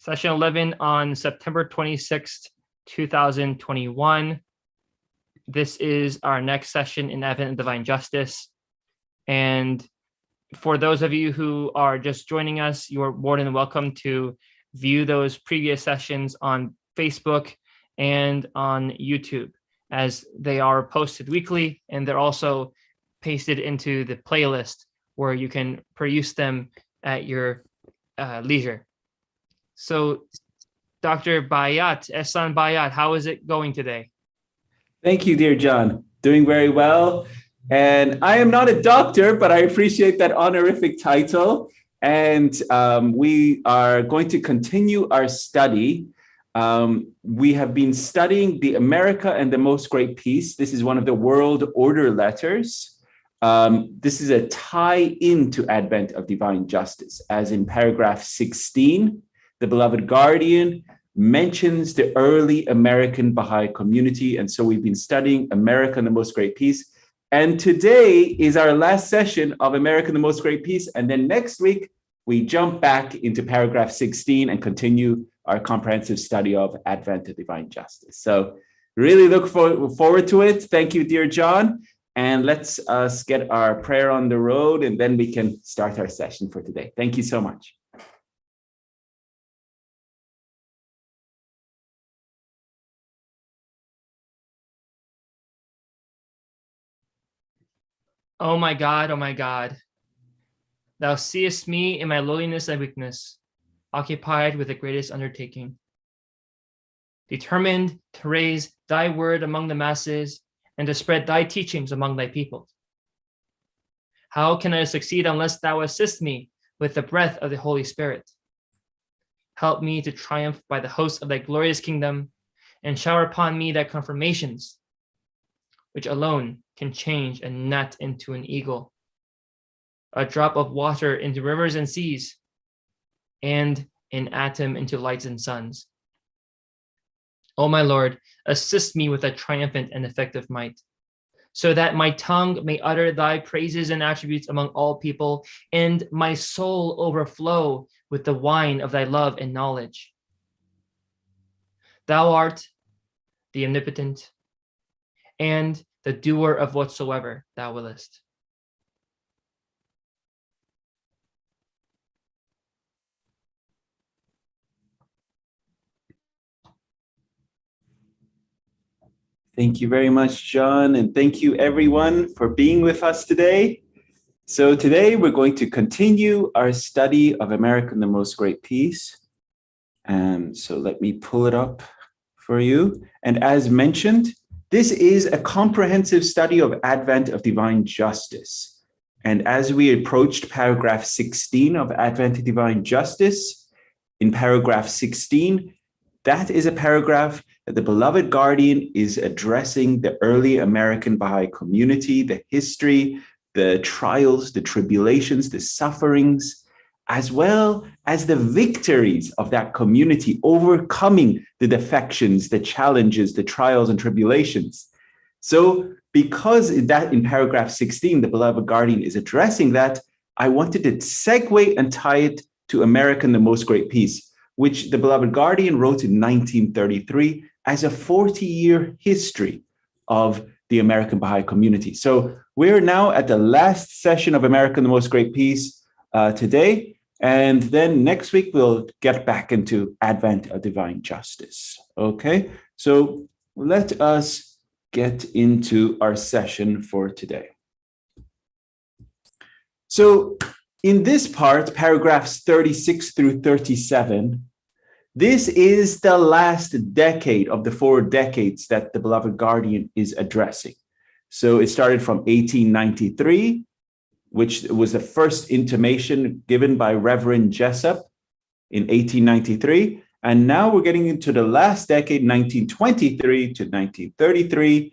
Session 11 on September 26th, 2021. This is our next session in Advent and Divine Justice. And for those of you who are just joining us, you are more than welcome to view those previous sessions on Facebook and on YouTube, as they are posted weekly, and they're also pasted into the playlist where you can peruse them at your leisure. So, Dr. Bayat, Ehsan Bayat, how is it going today? Thank you, dear John. Doing very well. And I am not a doctor, but I appreciate that honorific title. And we are going to continue our study. We have been studying the America and the Most Great Peace. This is one of the world order letters. This is a tie-in to Advent of Divine Justice, as in paragraph 16, the beloved guardian mentions the early American Baha'i community. And so we've been studying America and the Most Great Peace. And today is our last session of America and the Most Great Peace. And then next week, we jump back into paragraph 16 and continue our comprehensive study of Advent of Divine Justice. So really look forward to it. Thank you, dear John. And let's get our prayer on the road, and then we can start our session for today. Thank you so much. Oh my God, thou seest me in my lowliness and weakness, occupied with the greatest undertaking, determined to raise thy word among the masses and to spread thy teachings among thy people. How can I succeed unless thou assist me with the breath of the Holy Spirit? Help me to triumph by the host of thy glorious kingdom, and shower upon me thy confirmations, which alone can change a gnat into an eagle, a drop of water into rivers and seas, and an atom into lights and suns. O my Lord, assist me with thy triumphant and effective might, so that my tongue may utter thy praises and attributes among all people, and my soul overflow with the wine of thy love and knowledge. Thou art the omnipotent, and the doer of whatsoever thou willest. Thank you very much, John, and thank you everyone for being with us today. So today we're going to continue our study of America and the Most Great Peace. So let me pull it up for you. And as mentioned, this is a comprehensive study of Advent of Divine Justice. And as we approached paragraph 16 of Advent of Divine Justice, in paragraph 16, that is a paragraph that the beloved guardian is addressing the early American Baha'i community, the history, the trials, the tribulations, the sufferings, as well as the victories of that community, overcoming the defections, the challenges, the trials and tribulations. So because in paragraph 16, the beloved guardian is addressing that, I wanted to segue and tie it to America and the Most Great Peace, which the beloved guardian wrote in 1933 as a 40-year history of the American Baha'i community. So we're now at the last session of America and the Most Great Peace today. And then next week, we'll get back into Advent of Divine Justice. Okay, so let us get into our session for today. So in this part, paragraphs 36 through 37, this is the last decade of the 4 decades that the beloved guardian is addressing. So it started from 1893, which was the first intimation given by Reverend Jessup in 1893. And now we're getting into the last decade, 1923 to 1933,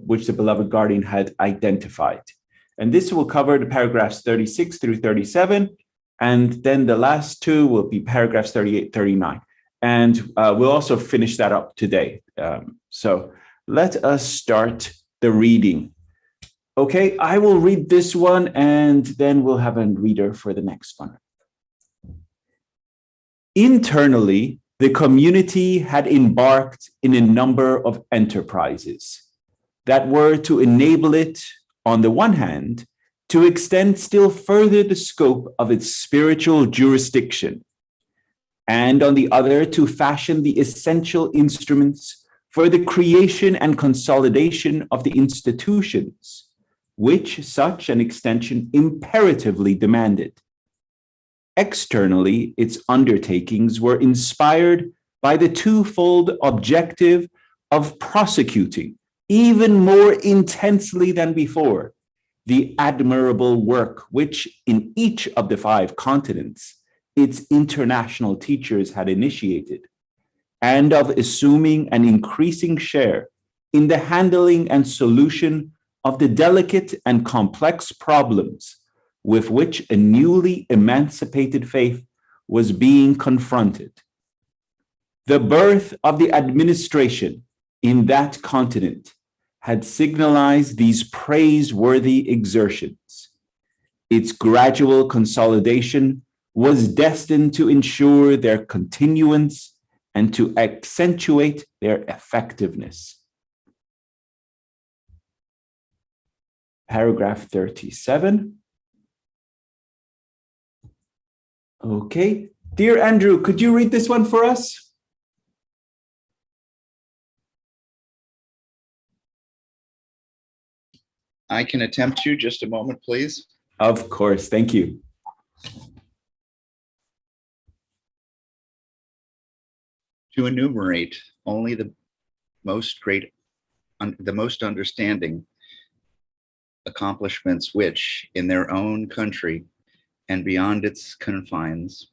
which the beloved guardian had identified. And this will cover the paragraphs 36 through 37. And then the last 2 will be paragraphs 38, 39. And we'll also finish that up today. So let us start the reading. Okay, I will read this one, and then we'll have a reader for the next one. Internally, the community had embarked in a number of enterprises that were to enable it, on the one hand, to extend still further the scope of its spiritual jurisdiction, and on the other, to fashion the essential instruments for the creation and consolidation of the institutions, which such an extension imperatively demanded. Externally, its undertakings were inspired by the twofold objective of prosecuting, even more intensely than before, the admirable work which in each of the 5 continents its international teachers had initiated, and of assuming an increasing share in the handling and solution of the delicate and complex problems with which a newly emancipated faith was being confronted. The birth of the administration in that continent had signalized these praiseworthy exertions. Its gradual consolidation was destined to ensure their continuance and to accentuate their effectiveness. Paragraph 37. Okay. Dear Andrew, could you read this one for us? I can attempt to. Just a moment, please. Of course. Thank you. To enumerate only the most understanding accomplishments which, in their own country and beyond its confines,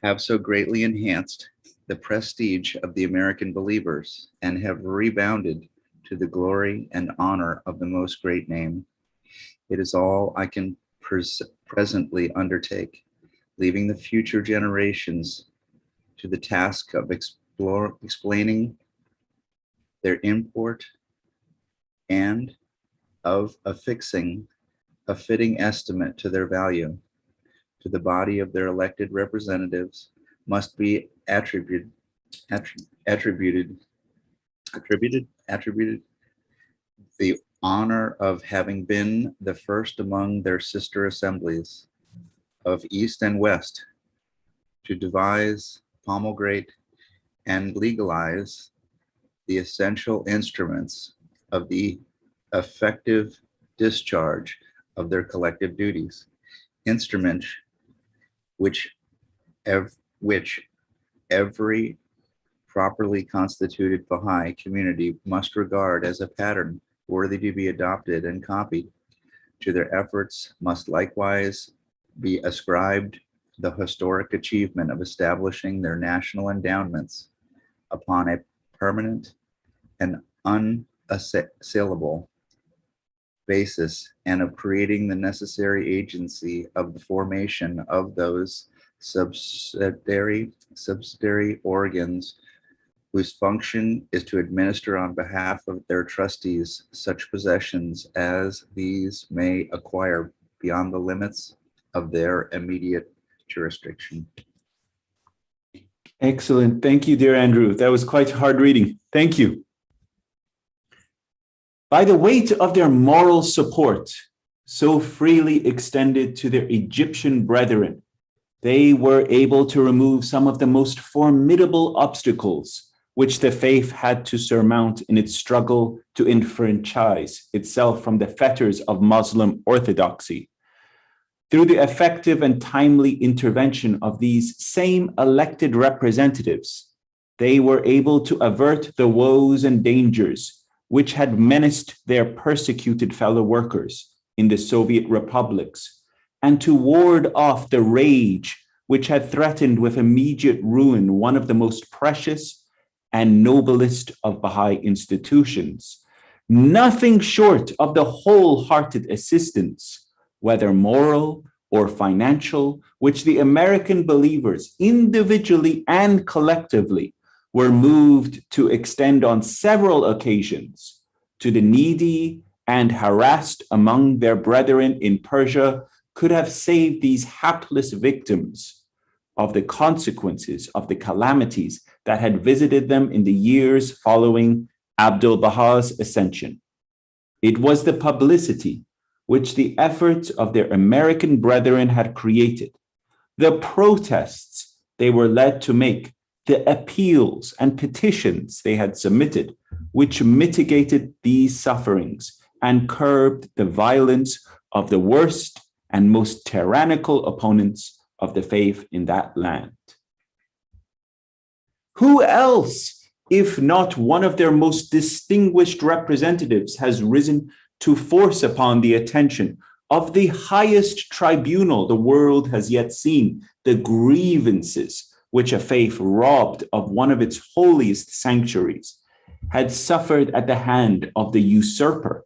have so greatly enhanced the prestige of the American believers and have rebounded to the glory and honor of the most great name. It is all I can presently undertake, leaving the future generations to the task of explaining their import and of affixing a fitting estimate to their value. To the body of their elected representatives must be attributed the honor of having been the first among their sister assemblies of East and West to devise, promulgate, and legalize the essential instruments of the effective discharge of their collective duties. Instrument which every properly constituted Baha'i community must regard as a pattern worthy to be adopted and copied. To their efforts must likewise be ascribed the historic achievement of establishing their national endowments upon a permanent and unassailable basis, and of creating the necessary agency of the formation of those subsidiary organs whose function is to administer on behalf of their trustees such possessions as these may acquire beyond the limits of their immediate jurisdiction. Excellent. Thank you, dear Andrew. That was quite hard reading. Thank you. By the weight of their moral support, so freely extended to their Egyptian brethren, they were able to remove some of the most formidable obstacles which the faith had to surmount in its struggle to enfranchise itself from the fetters of Muslim orthodoxy. Through the effective and timely intervention of these same elected representatives, they were able to avert the woes and dangers which had menaced their persecuted fellow workers in the Soviet republics, and to ward off the rage which had threatened with immediate ruin one of the most precious and noblest of Baha'i institutions. Nothing short of the wholehearted assistance, whether moral or financial, which the American believers individually and collectively were moved to extend on several occasions to the needy and harassed among their brethren in Persia, could have saved these hapless victims of the consequences of the calamities that had visited them in the years following Abdu'l-Bahá's ascension. It was the publicity which the efforts of their American brethren had created, the protests they were led to make, the appeals and petitions they had submitted, which mitigated these sufferings and curbed the violence of the worst and most tyrannical opponents of the faith in that land. Who else, if not one of their most distinguished representatives, has risen to force upon the attention of the highest tribunal the world has yet seen the grievances which a faith robbed of one of its holiest sanctuaries had suffered at the hand of the usurper?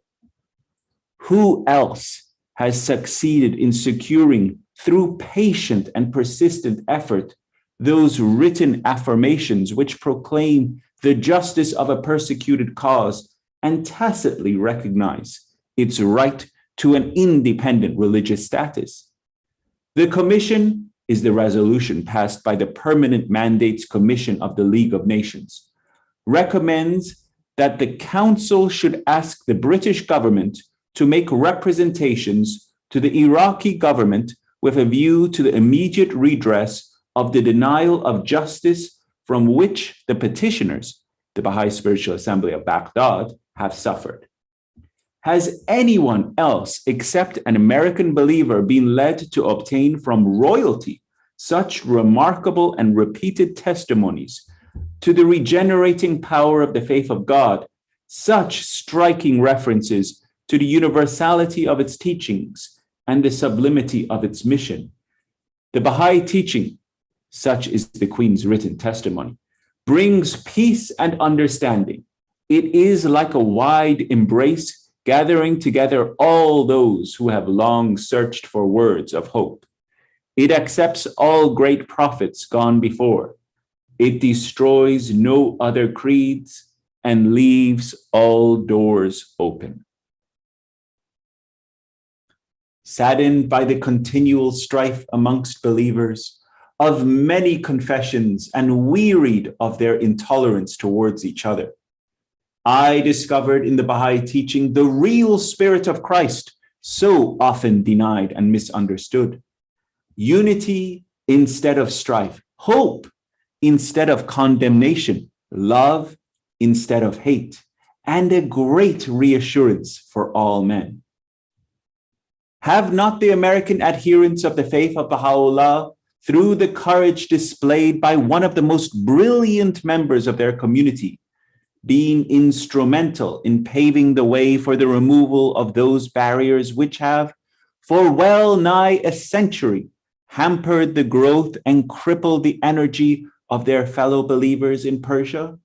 Who else has succeeded in securing, through patient and persistent effort, those written affirmations which proclaim the justice of a persecuted cause and tacitly recognize its right to an independent religious status? The commission is the resolution passed by the Permanent Mandates Commission of the League of Nations, recommends that the Council should ask the British government to make representations to the Iraqi government with a view to the immediate redress of the denial of justice from which the petitioners, the Baha'i Spiritual Assembly of Baghdad, have suffered. Has anyone else except an American believer been led to obtain from royalty such remarkable and repeated testimonies to the regenerating power of the faith of God, such striking references to the universality of its teachings and the sublimity of its mission? The Baha'i teaching, such is the Queen's written testimony, brings peace and understanding. It is like a wide embrace, gathering together all those who have long searched for words of hope. It accepts all great prophets gone before. It destroys no other creeds and leaves all doors open. Saddened by the continual strife amongst believers, of many confessions, and wearied of their intolerance towards each other, I discovered in the Baha'i teaching the real spirit of Christ, so often denied and misunderstood. Unity instead of strife, hope instead of condemnation, love instead of hate, and a great reassurance for all men. Have not the American adherents of the faith of Baha'u'llah, through the courage displayed by one of the most brilliant members of their community, being instrumental in paving the way for the removal of those barriers which have, for well nigh a century, hampered the growth and crippled the energy of their fellow believers in Persia?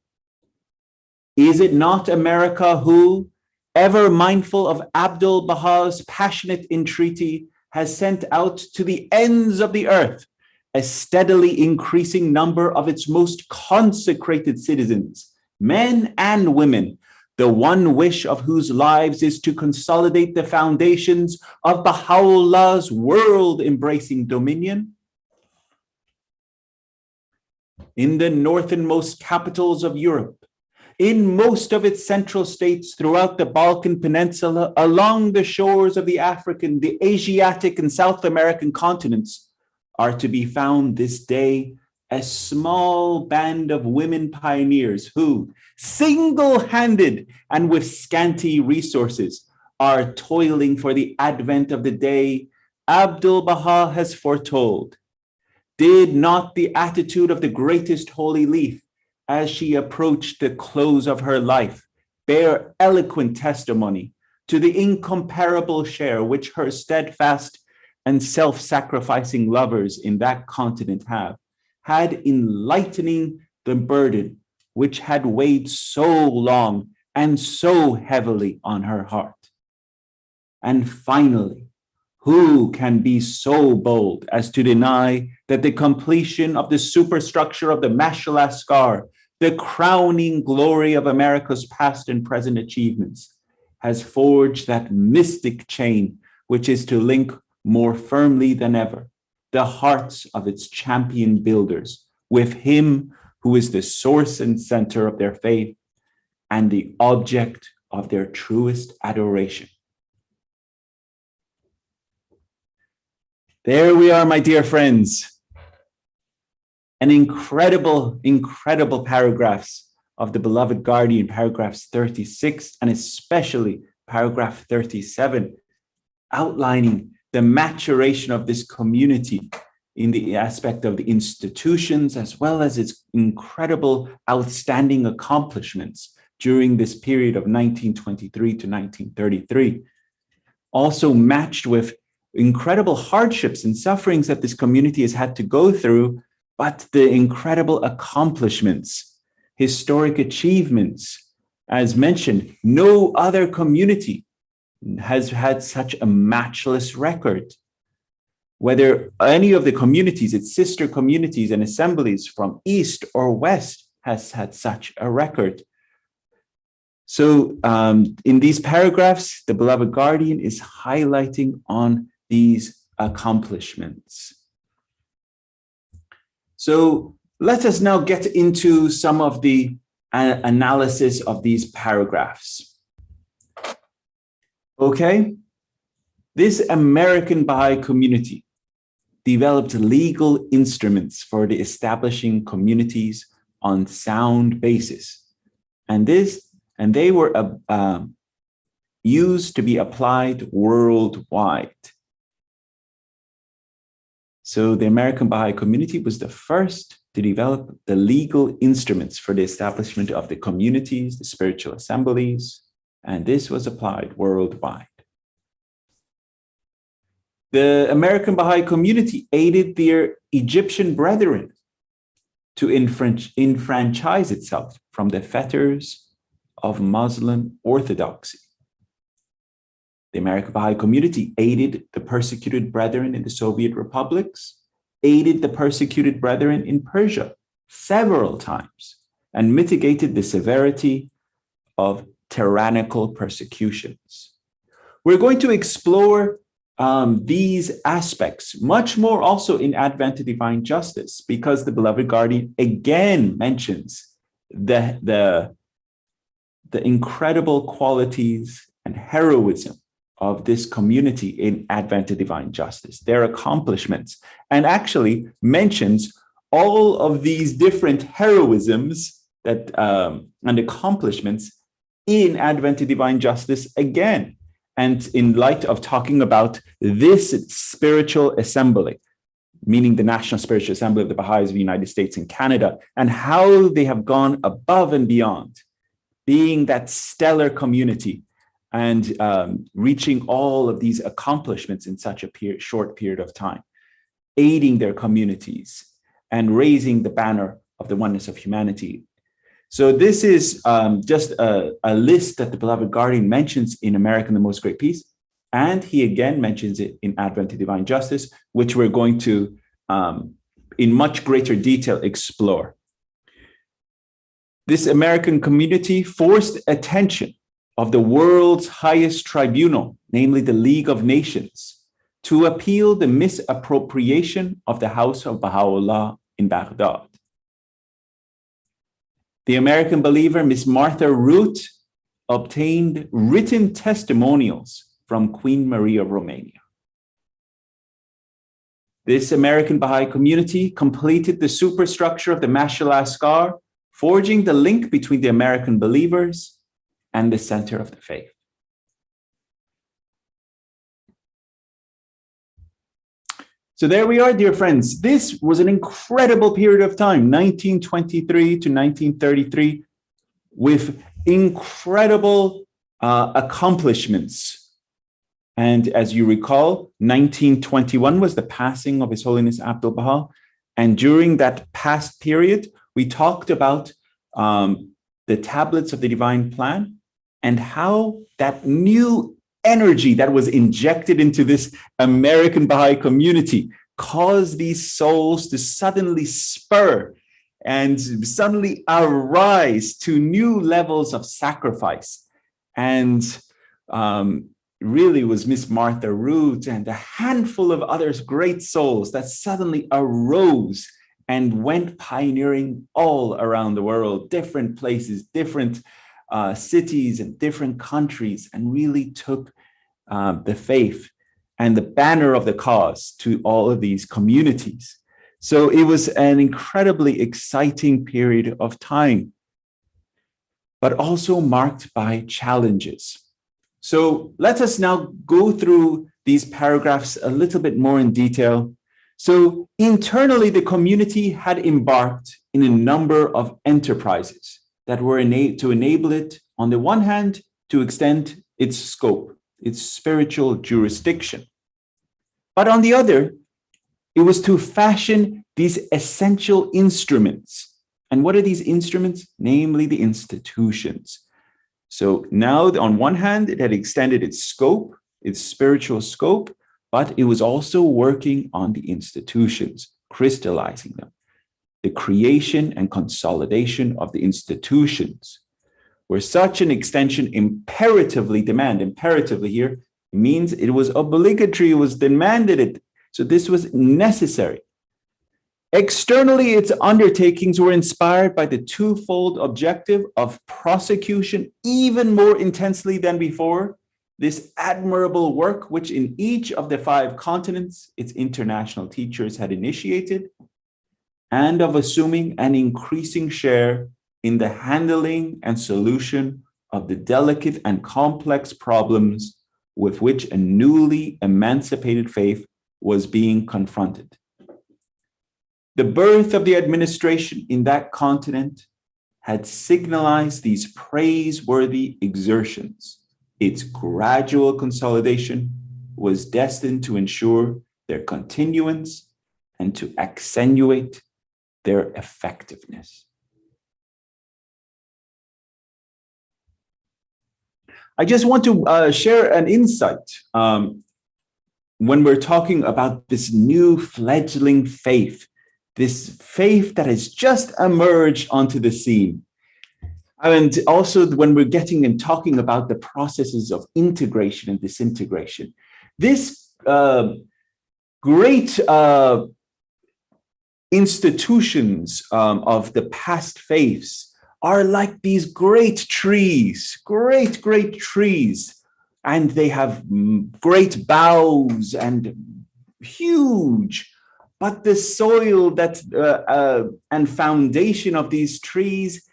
Is it not America who, ever mindful of Abdu'l-Bahá's passionate entreaty, has sent out to the ends of the earth a steadily increasing number of its most consecrated citizens, men and women, the one wish of whose lives is to consolidate the foundations of Baha'u'llah's world-embracing dominion? In the northernmost capitals of Europe, in most of its central states throughout the Balkan Peninsula, along the shores of the African, the Asiatic, and South American continents, are to be found this day a small band of women pioneers who, single-handed and with scanty resources, are toiling for the advent of the day Abdu'l-Bahá has foretold. Did not the attitude of the greatest holy leaf, as she approached the close of her life, bear eloquent testimony to the incomparable share which her steadfast and self-sacrificing lovers in that continent had in lightening the burden which had weighed so long and so heavily on her heart? And finally, who can be so bold as to deny that the completion of the superstructure of the Mash'al Askar, the crowning glory of America's past and present achievements, has forged that mystic chain which is to link more firmly than ever the hearts of its champion builders with him who is the source and center of their faith and the object of their truest adoration. There we are, my dear friends. An incredible paragraphs of the beloved guardian, paragraphs 36 and especially paragraph 37, outlining the maturation of this community in the aspect of the institutions, as well as its incredible, outstanding accomplishments during this period of 1923 to 1933. Also matched with incredible hardships and sufferings that this community has had to go through, but the incredible accomplishments, historic achievements. As mentioned, no other community has had such a matchless record. Whether any of the communities, its sister communities and assemblies from East or West, has had such a record. So in these paragraphs, the beloved guardian is highlighting on these accomplishments. So let us now get into some of the analysis of these paragraphs. Okay, this American Baha'i community developed legal instruments for the establishing communities on sound basis, and they were used to be applied worldwide. So the American Baha'i community was the first to develop the legal instruments for the establishment of the communities, the spiritual assemblies, and this was applied worldwide. The American Baha'i community aided their Egyptian brethren to enfranchise itself from the fetters of Muslim orthodoxy. The American Baha'i community aided the persecuted brethren in the Soviet republics, aided the persecuted brethren in Persia several times, and mitigated the severity of tyrannical persecutions. We're going to explore these aspects much more also in Advent Divine Justice, because the beloved guardian again mentions the incredible qualities and heroism of this community in Advent Divine Justice, their accomplishments, and actually mentions all of these different heroisms that and accomplishments in Advent Divine Justice again. And in light of talking about this spiritual assembly, meaning the National Spiritual Assembly of the Baha'is of the United States and Canada, and how they have gone above and beyond, being that stellar community and reaching all of these accomplishments in such a short period of time, aiding their communities and raising the banner of the oneness of humanity. So this is just a list that the beloved guardian mentions in American the Most Great Peace, and he again mentions it in Advent Divine Justice, which we're going to, in much greater detail, explore. This American community forced attention of the world's highest tribunal, namely the League of Nations, to appeal the misappropriation of the House of Baha'u'llah in Baghdad. The American believer, Miss Martha Root, obtained written testimonials from Queen Marie of Romania. This American Baha'i community completed the superstructure of the Mashal Askar, forging the link between the American believers and the center of the faith. So there we are, dear friends. This was an incredible period of time, 1923 to 1933, with incredible accomplishments. And as you recall, 1921 was the passing of His Holiness Abdul Baha. And during that past period, we talked about the tablets of the divine plan and how that new energy that was injected into this American Baha'i community caused these souls to suddenly spur and suddenly arise to new levels of sacrifice and really was Miss Martha Root and a handful of others, great souls that suddenly arose and went pioneering all around the world, different places, different cities and different countries, and really took the faith and the banner of the cause to all of these communities. So it was an incredibly exciting period of time, but also marked by challenges. So let us now go through these paragraphs a little bit more in detail. So internally, the community had embarked in a number of enterprises that were to enable it, on the one hand, to extend its scope, its spiritual jurisdiction. But on the other, it was to fashion these essential instruments. And what are these instruments? Namely, the institutions. So now, on one hand, it had extended its scope, its spiritual scope, but it was also working on the institutions, crystallizing them. The creation and consolidation of the institutions, where such an extension imperatively here means it was obligatory, it was demanded it. So this was necessary. Externally, its undertakings were inspired by the twofold objective of prosecution even more intensely than before, this admirable work which in each of the 5 continents its international teachers had initiated, and of assuming an increasing share in the handling and solution of the delicate and complex problems with which a newly emancipated faith was being confronted. The birth of the administration in that continent had signalized these praiseworthy exertions. Its gradual consolidation was destined to ensure their continuance and to accentuate their effectiveness. I just want to share an insight when we're talking about this new fledgling faith, this faith that has just emerged onto the scene. And also when we're getting and talking about the processes of integration and disintegration, this great institutions of the past faiths are like these great trees, great trees, and they have great boughs and huge, but the soil that and foundation of these trees,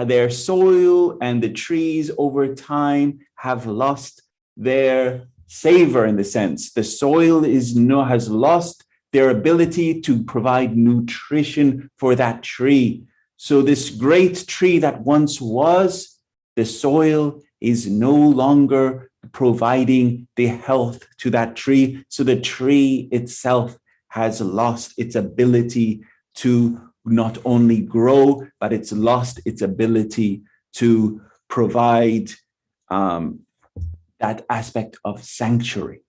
their soil and the trees over time have lost their savor in the sense. The soil has lost their ability to provide nutrition for that tree. So this great tree that once was, the soil is no longer providing the health to that tree. So the tree itself has lost its ability to not only grow, but it's lost its ability to provide that aspect of sanctuary.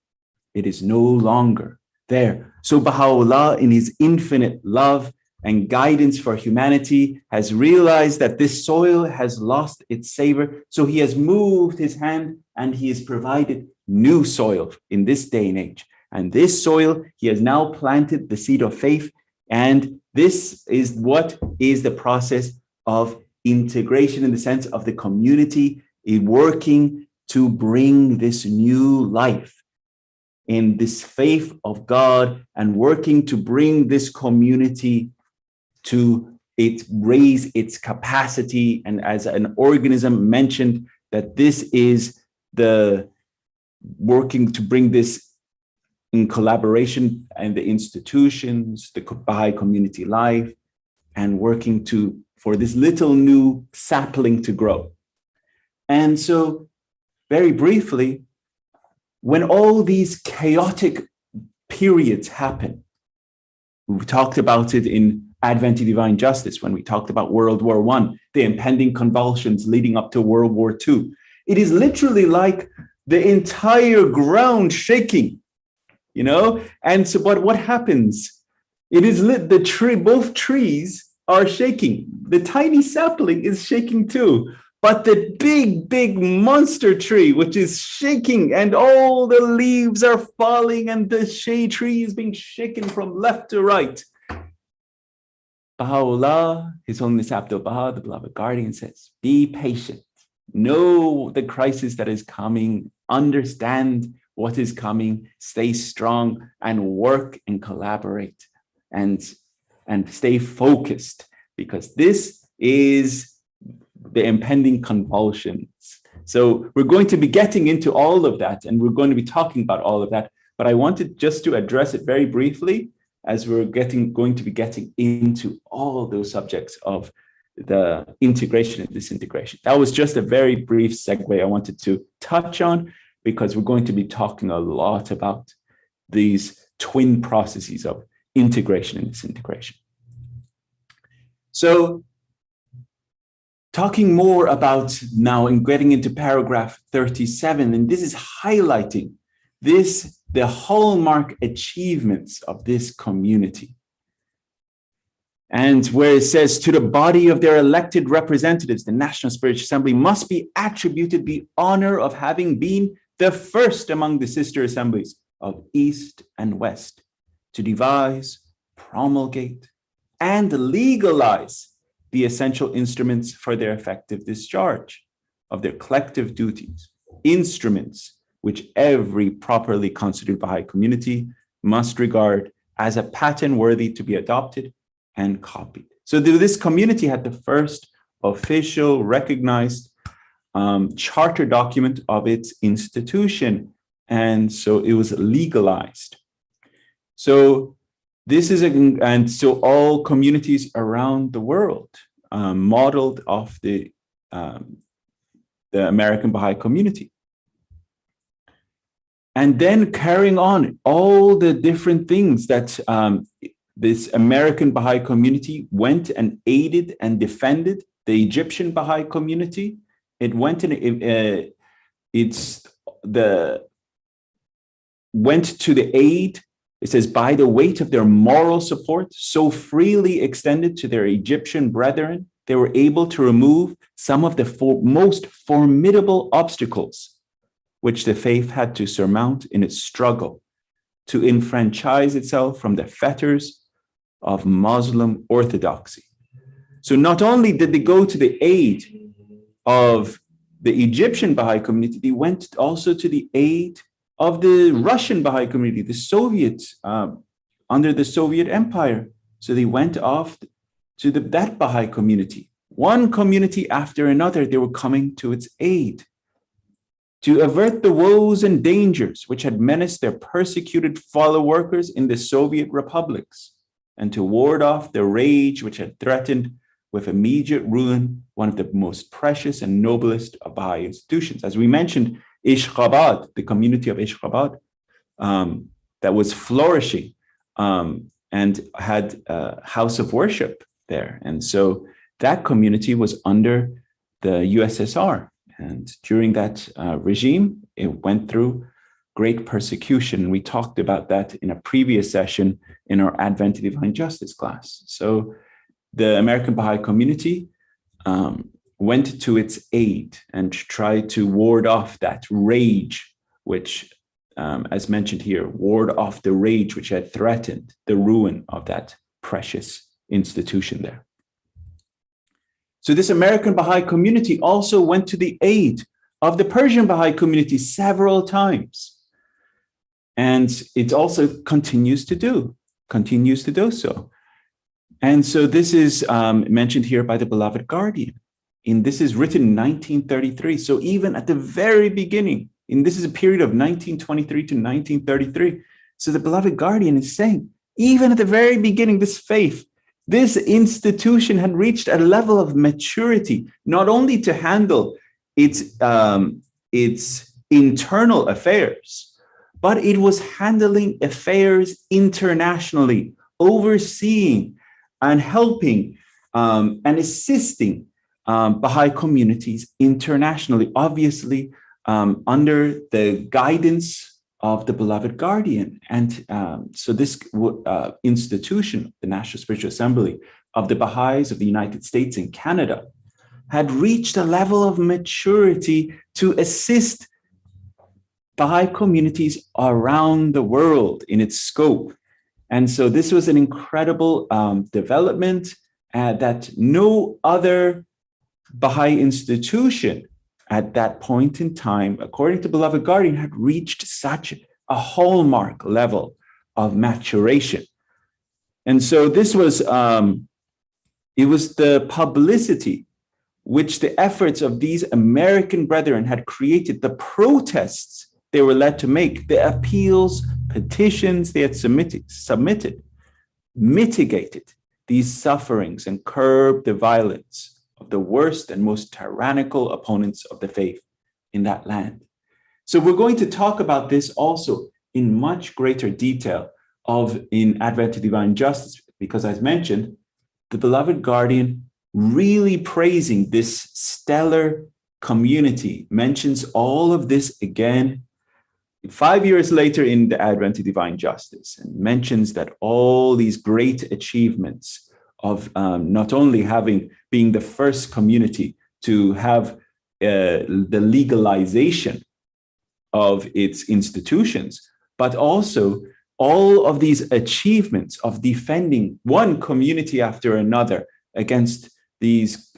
It is no longer there. So Baha'u'llah, in his infinite love and guidance for humanity, has realized that this soil has lost its savor. So he has moved his hand and he has provided new soil in this day and age. And this soil, he has now planted the seed of faith. And this is what is the process of integration in the sense of the community working to bring this new life in this faith of God and working to bring this community to raise its capacity. And as an organism mentioned, that this is the working to bring this in collaboration and the institutions, the Baha'i community life, and working for this little new sapling to grow. And so very briefly, when all these chaotic periods happen, we talked about it in Advent Divine Justice when we talked about World War I, the impending convulsions leading up to World War II. It is literally like the entire ground shaking, And so, but what happens? It is the tree, both trees are shaking. The tiny sapling is shaking too. But the big monster tree, which is shaking and all the leaves are falling and the shade tree is being shaken from left to right. Baha'u'llah, His Holiness Abdul Baha, the beloved guardian, says, be patient. Know the crisis that is coming. Understand what is coming. Stay strong and work and collaborate and stay focused, because this is the impending convulsions. So we're going to be getting into all of that, and we're going to be talking about all of that. But I wanted just to address it very briefly, as we're going to be getting into all those subjects of the integration and disintegration. That was just a very brief segue I wanted to touch on, because we're going to be talking a lot about these twin processes of integration and disintegration. So talking more about now and getting into paragraph 37, and this is highlighting the hallmark achievements of this community. And where it says, to the body of their elected representatives, the National Spiritual Assembly must be attributed the honor of having been the first among the sister assemblies of East and West to devise, promulgate, and legalize the essential instruments for their effective discharge of their collective duties, instruments which every properly constituted Baha'i community must regard as a pattern worthy to be adopted and copied. So this community had the first official recognized charter document of its institution, and so it was legalized. So this is and so all communities around the world modeled off the American Baha'i community. And then carrying on all the different things that this American Baha'i community went and aided and defended the Egyptian Baha'i community. It went and went to the aid. It says, by the weight of their moral support, so freely extended to their Egyptian brethren, they were able to remove some of the most formidable obstacles which the faith had to surmount in its struggle to enfranchise itself from the fetters of Muslim orthodoxy. So not only did they go to the aid of the Egyptian Baha'i community, they went also to the aid of the Russian Baha'i community, the Soviets, under the Soviet Empire. So they went off to that Baha'i community. One community after another, they were coming to its aid to avert the woes and dangers which had menaced their persecuted fellow workers in the Soviet republics, and to ward off the rage which had threatened with immediate ruin one of the most precious and noblest of Baha'i institutions. As we mentioned, Ashgabat, the community of Ashgabat, that was flourishing and had a house of worship there. And so that community was under the USSR. And during that regime, it went through great persecution. We talked about that in a previous session in our Advent to Divine Justice class. So the American Baha'i community went to its aid and tried to ward off that rage, which, as mentioned here, ward off the rage which had threatened the ruin of that precious institution there. So this American Baha'i community also went to the aid of the Persian Baha'i community several times. And it also continues to do so. And so this is mentioned here by the beloved guardian. And this is written in 1933. So even at the very beginning, and this is a period of 1923 to 1933. So the beloved guardian is saying, even at the very beginning, this faith, this institution had reached a level of maturity, not only to handle its internal affairs, but it was handling affairs internationally, overseeing and helping and assisting Baha'i communities internationally, obviously under the guidance of the beloved guardian. And so this institution, the National Spiritual Assembly of the Baha'is of the United States and Canada, had reached a level of maturity to assist Baha'i communities around the world in its scope. And so this was an incredible development that no other Baha'i institution at that point in time, according to Beloved Guardian, had reached such a hallmark level of maturation. And so this was, it was the publicity which the efforts of these American brethren had created, the protests they were led to make, the appeals, petitions they had submitted, mitigated these sufferings and curbed the violence of the worst and most tyrannical opponents of the faith in that land. So we're going to talk about this also in much greater detail in Advent to Divine Justice, because as mentioned, the Beloved Guardian really praising this stellar community mentions all of this again 5 years later in the Advent to Divine Justice, and mentions that all these great achievements of not only being the first community to have the legalization of its institutions, but also all of these achievements of defending one community after another against these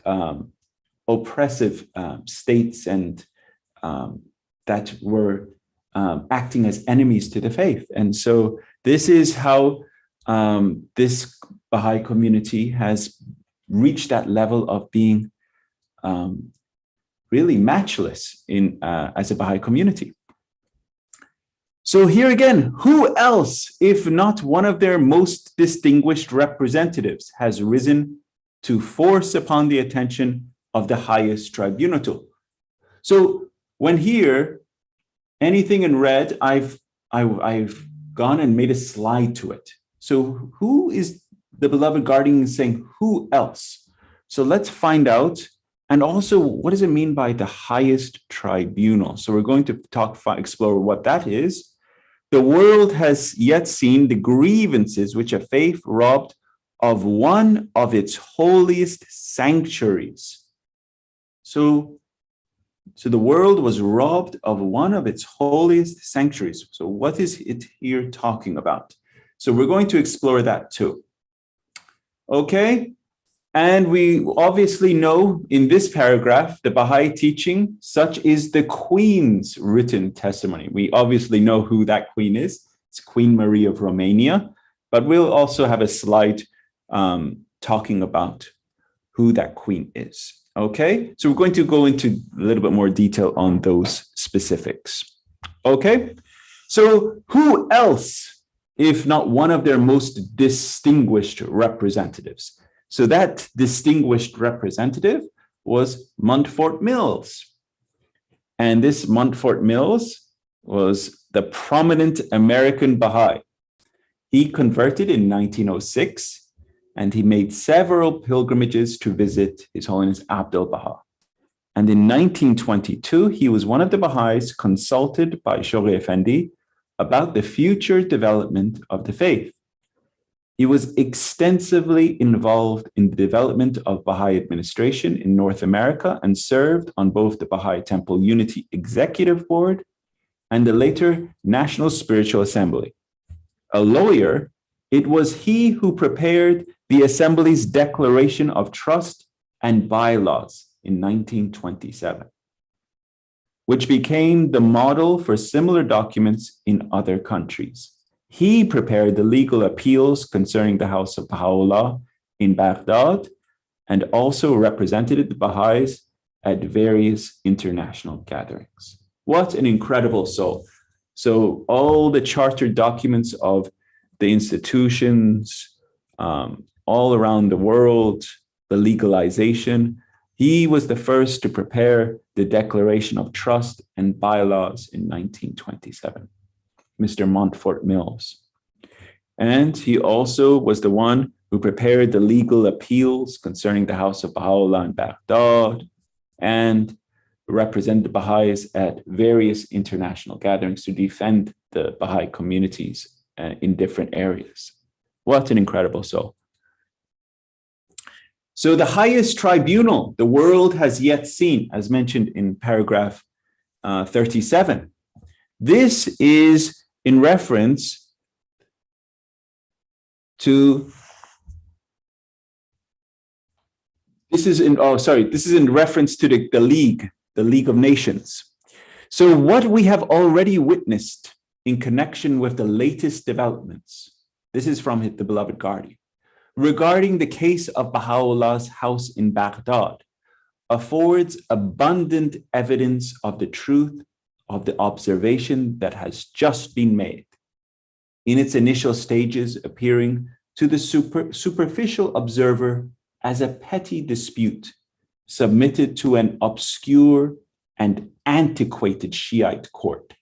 oppressive states and that were acting as enemies to the faith. And so this is how this Baha'i community has reached that level of being really matchless as a Baha'i community. So here again, who else, if not one of their most distinguished representatives, has risen to force upon the attention of the highest tribunal? So when here, anything in red, I've gone and made a slide to it. So who is the Beloved Guardian saying who else? So let's find out. And also, what does it mean by the highest tribunal? So we're going to explore what that is. The world has yet seen the grievances which a faith robbed of one of its holiest sanctuaries. So the world was robbed of one of its holiest sanctuaries. So what is it here talking about? So we're going to explore that too. Okay. And we obviously know in this paragraph, the Baha'i teaching, such is the Queen's written testimony. We obviously know who that Queen is. It's Queen Marie of Romania, but we'll also have a slide talking about who that Queen is. Okay, so we're going to go into a little bit more detail on those specifics. Okay, so who else, if not one of their most distinguished representatives? So that distinguished representative was Montfort Mills. And this Montfort Mills was the prominent American Baha'i. He converted in 1906, and he made several pilgrimages to visit His Holiness Abdul Baha. And in 1922, he was one of the Baha'is consulted by Shoghi Effendi about the future development of the faith. He was extensively involved in the development of Baha'i administration in North America and served on both the Baha'i Temple Unity Executive Board and the later National Spiritual Assembly. A lawyer, it was he who prepared the Assembly's Declaration of Trust and Bylaws in 1927, which became the model for similar documents in other countries. He prepared the legal appeals concerning the House of Baha'u'llah in Baghdad and also represented the Baha'is at various international gatherings. What an incredible soul. So all the charter documents of the institutions all around the world, the legalization, he was the first to prepare the Declaration of Trust and Bylaws in 1927. Mr. Montfort Mills. And he also was the one who prepared the legal appeals concerning the House of Baha'u'llah in Baghdad and represented the Baha'is at various international gatherings to defend the Baha'i communities in different areas. What an incredible soul. So the highest tribunal the world has yet seen, as mentioned in paragraph 37, this is in reference to, this is in reference to the League of Nations. So what we have already witnessed in connection with the latest developments, this is from the beloved guardian, regarding the case of Baha'u'llah's house in Baghdad, affords abundant evidence of the truth of the observation that has just been made, in its initial stages appearing to the superficial observer as a petty dispute submitted to an obscure and antiquated Shiite court.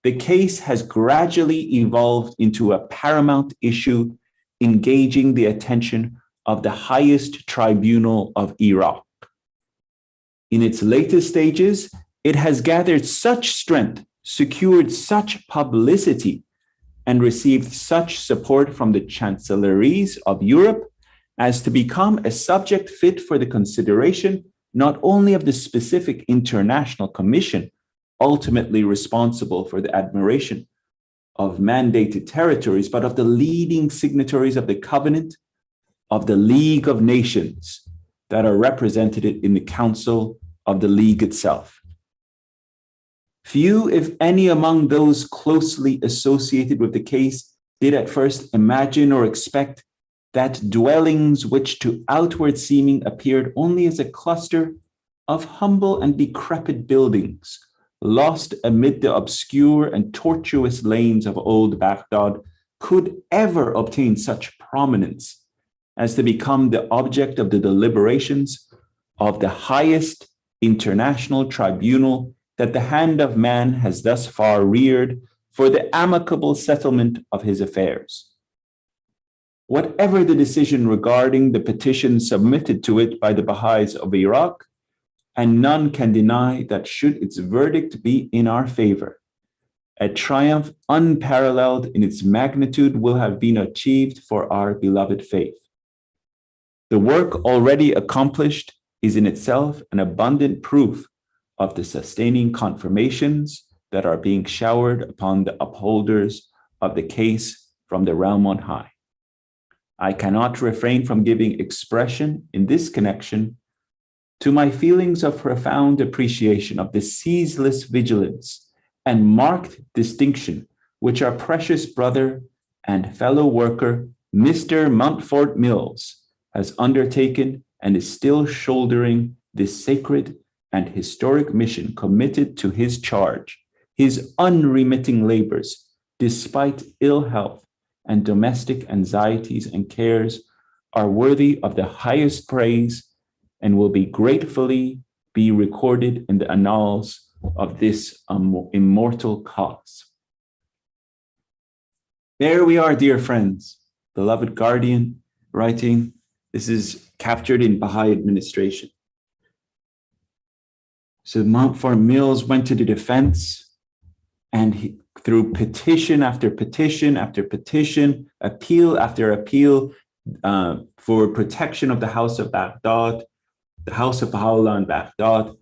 The case has gradually evolved into a paramount issue engaging the attention of the highest tribunal of Iraq. In its latest stages, it has gathered such strength, secured such publicity, and received such support from the chancelleries of Europe as to become a subject fit for the consideration not only of the specific international commission ultimately responsible for the admiration of mandated territories, but of the leading signatories of the covenant of the League of Nations that are represented in the Council of the League itself. Few, if any, among those closely associated with the case did at first imagine or expect that dwellings which to outward seeming appeared only as a cluster of humble and decrepit buildings, lost amid the obscure and tortuous lanes of old Baghdad, could ever obtain such prominence as to become the object of the deliberations of the highest international tribunal that the hand of man has thus far reared for the amicable settlement of his affairs. Whatever the decision regarding the petition submitted to it by the Baha'is of Iraq, and none can deny that should its verdict be in our favor, a triumph unparalleled in its magnitude will have been achieved for our beloved faith. The work already accomplished is in itself an abundant proof of the sustaining confirmations that are being showered upon the upholders of the case from the realm on high. I cannot refrain from giving expression in this connection to my feelings of profound appreciation of the ceaseless vigilance and marked distinction which our precious brother and fellow worker, Mr. Montfort Mills, has undertaken and is still shouldering this sacred and historic mission committed to his charge. His unremitting labors, despite ill health and domestic anxieties and cares, are worthy of the highest praise and will be gratefully be recorded in the annals of this immortal cause. There we are, dear friends, beloved guardian writing. This is captured in Baha'i administration. So Montfort Mills went to the defense, and through petition after petition after petition, appeal after appeal for protection of the House of Baghdad, the House of Baha'u'llah in Baghdad,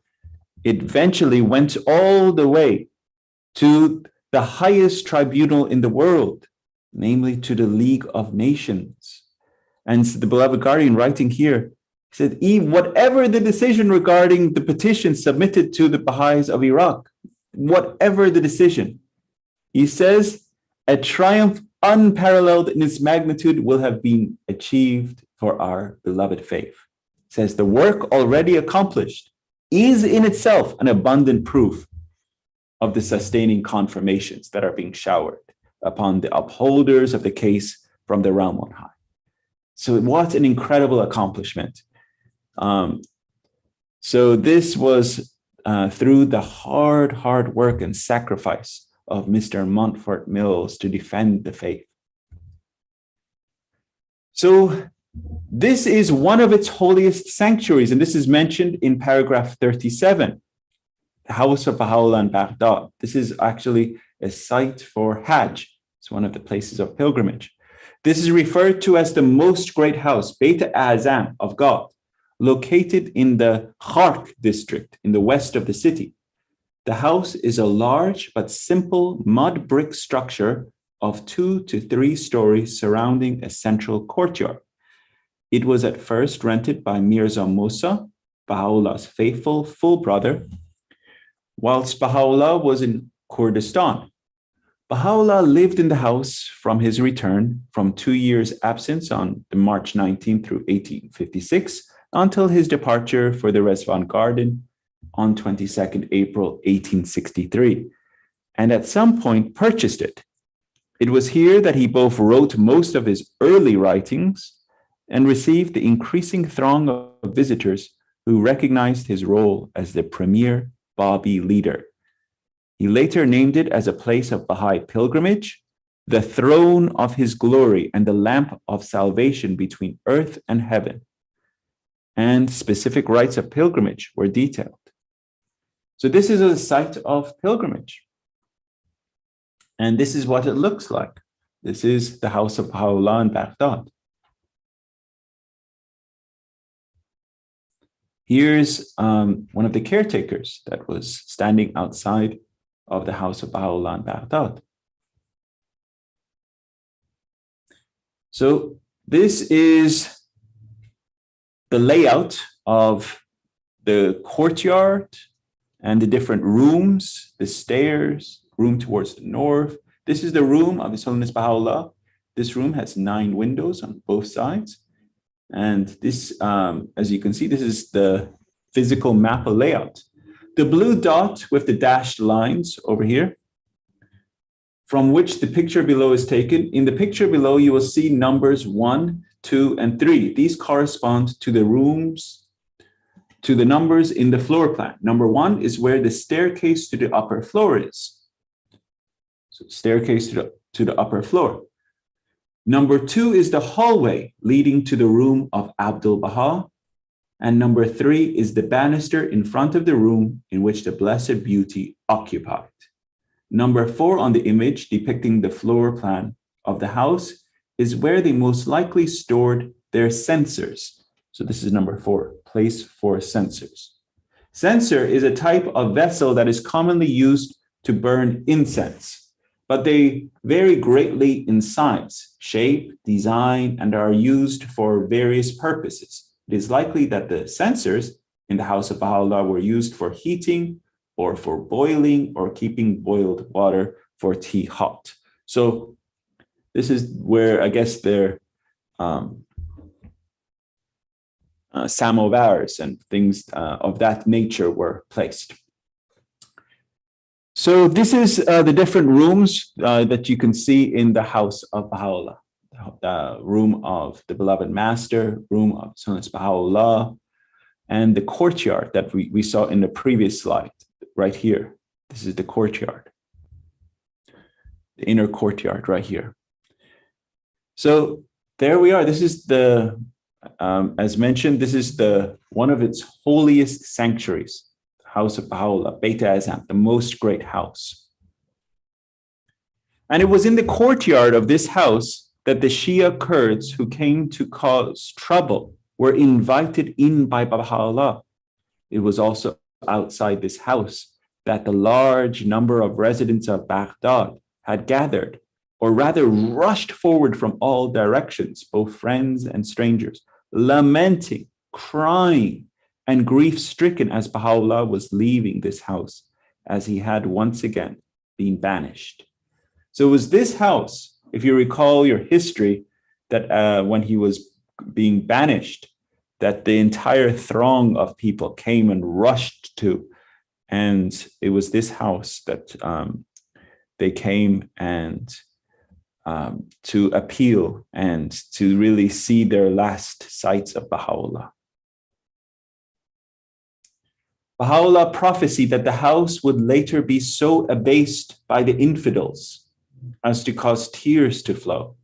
it eventually went all the way to the highest tribunal in the world, namely to the League of Nations. And the beloved guardian writing here said, whatever the decision regarding the petition submitted to the Baha'is of Iraq, whatever the decision, he says, a triumph unparalleled in its magnitude will have been achieved for our beloved faith. It says the work already accomplished is in itself an abundant proof of the sustaining confirmations that are being showered upon the upholders of the case from the realm on high. So what an incredible accomplishment. So this was through the hard work and sacrifice of Mr. Montfort Mills to defend the faith. So this is one of its holiest sanctuaries, and this is mentioned in paragraph 37, the House of Baha'u'llah in Baghdad. This is actually a site for Hajj. It's one of the places of pilgrimage. This is referred to as the most great house, Beit Azam of God, located in the Khark district in the west of the city. The house is a large but simple mud brick structure of 2 to 3 stories surrounding a central courtyard. It was at first rented by Mirza Musa, Baha'u'llah's faithful full brother, whilst Baha'u'llah was in Kurdistan. Baha'u'llah lived in the house from his return from 2 years' absence on March 19 through 1856 until his departure for the Rezvan Garden on 22nd April 1863, and at some point purchased it. It was here that he both wrote most of his early writings and received the increasing throng of visitors who recognized his role as the premier Babi leader. He later named it as a place of Baha'i pilgrimage, the throne of his glory and the lamp of salvation between earth and heaven. And specific rites of pilgrimage were detailed. So this is a site of pilgrimage. And this is what it looks like. This is the House of Baha'u'llah in Baghdad. Here's one of the caretakers that was standing outside of the House of Baha'u'llah in Baghdad. So this is the layout of the courtyard and the different rooms, the stairs, room towards the north. This is the room of His Holiness Baha'u'llah. This room has 9 windows on both sides. And this, as you can see, this is the physical map layout. The blue dot with the dashed lines over here, from which the picture below is taken. In the picture below, you will see numbers 1, 2, and 3. These correspond to the rooms, to the numbers in the floor plan. Number 1 is where the staircase to the upper floor is. So staircase to the upper floor. Number 2 is the hallway leading to the room of Abdul Baha. And number 3 is the banister in front of the room in which the Blessed Beauty occupied. Number 4 on the image depicting the floor plan of the house is where they most likely stored their censers. So this is number 4, place for censers. Censer is a type of vessel that is commonly used to burn incense, but they vary greatly in size, shape, design, and are used for various purposes. It is likely that the censers in the House of Baha'u'llah were used for heating or for boiling or keeping boiled water for tea hot. So this is where I guess their samovars and things of that nature were placed. So this is the different rooms that you can see in the House of Baha'u'llah. The room of the beloved master, room of His Holiness Baha'u'llah, and the courtyard that we saw in the previous slide, right here. This is the courtyard, the inner courtyard right here. So there we are. This is the, as mentioned, this is the one of its holiest sanctuaries, House of Baha'u'llah, Beit Azam, the most great house. And it was in the courtyard of this house that the Shia Kurds who came to cause trouble were invited in by Baha'u'llah. It was also outside this house that the large number of residents of Baghdad had gathered, or rather rushed forward from all directions, both friends and strangers, lamenting, crying, and grief-stricken as Baha'u'llah was leaving this house, as he had once again been banished. So it was this house, if you recall your history, that when he was being banished, that the entire throng of people came and rushed to. And it was this house that they came and to appeal and to really see their last sights of Baha'u'llah. Baha'u'llah prophesied that the house would later be so abased by the infidels as to cause tears to flow,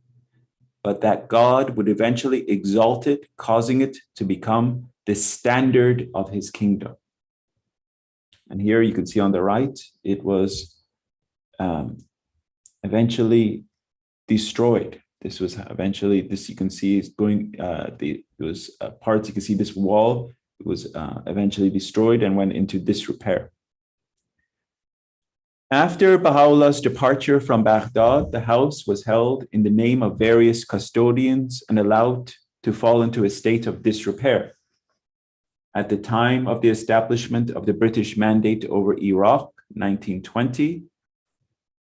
but that God would eventually exalt it, causing it to become the standard of his kingdom. And here you can see on the right, it was eventually destroyed This was eventually, this you can see is going, it was parts, you can see this wall was eventually destroyed and went into disrepair. After Baha'u'llah's departure from Baghdad, the house was held in the name of various custodians and allowed to fall into a state of disrepair. At the time of the establishment of the British Mandate over Iraq, 1920,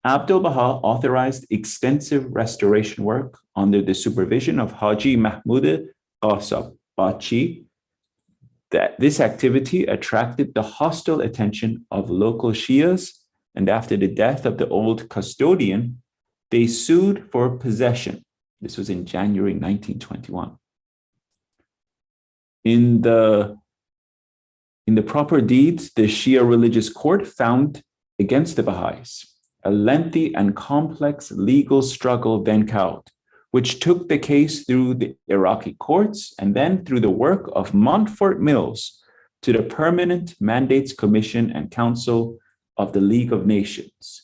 Abdul Baha authorized extensive restoration work under the supervision of Haji Mahmud Qasabachi. That this activity attracted the hostile attention of local Shias, and after the death of the old custodian, they sued for possession. This was in January 1921. In the proper deeds, the Shia religious court found against the Baha'is. A lengthy and complex legal struggle then cowed, which took the case through the Iraqi courts and then through the work of Montfort Mills to the Permanent Mandates Commission and Council of the League of Nations.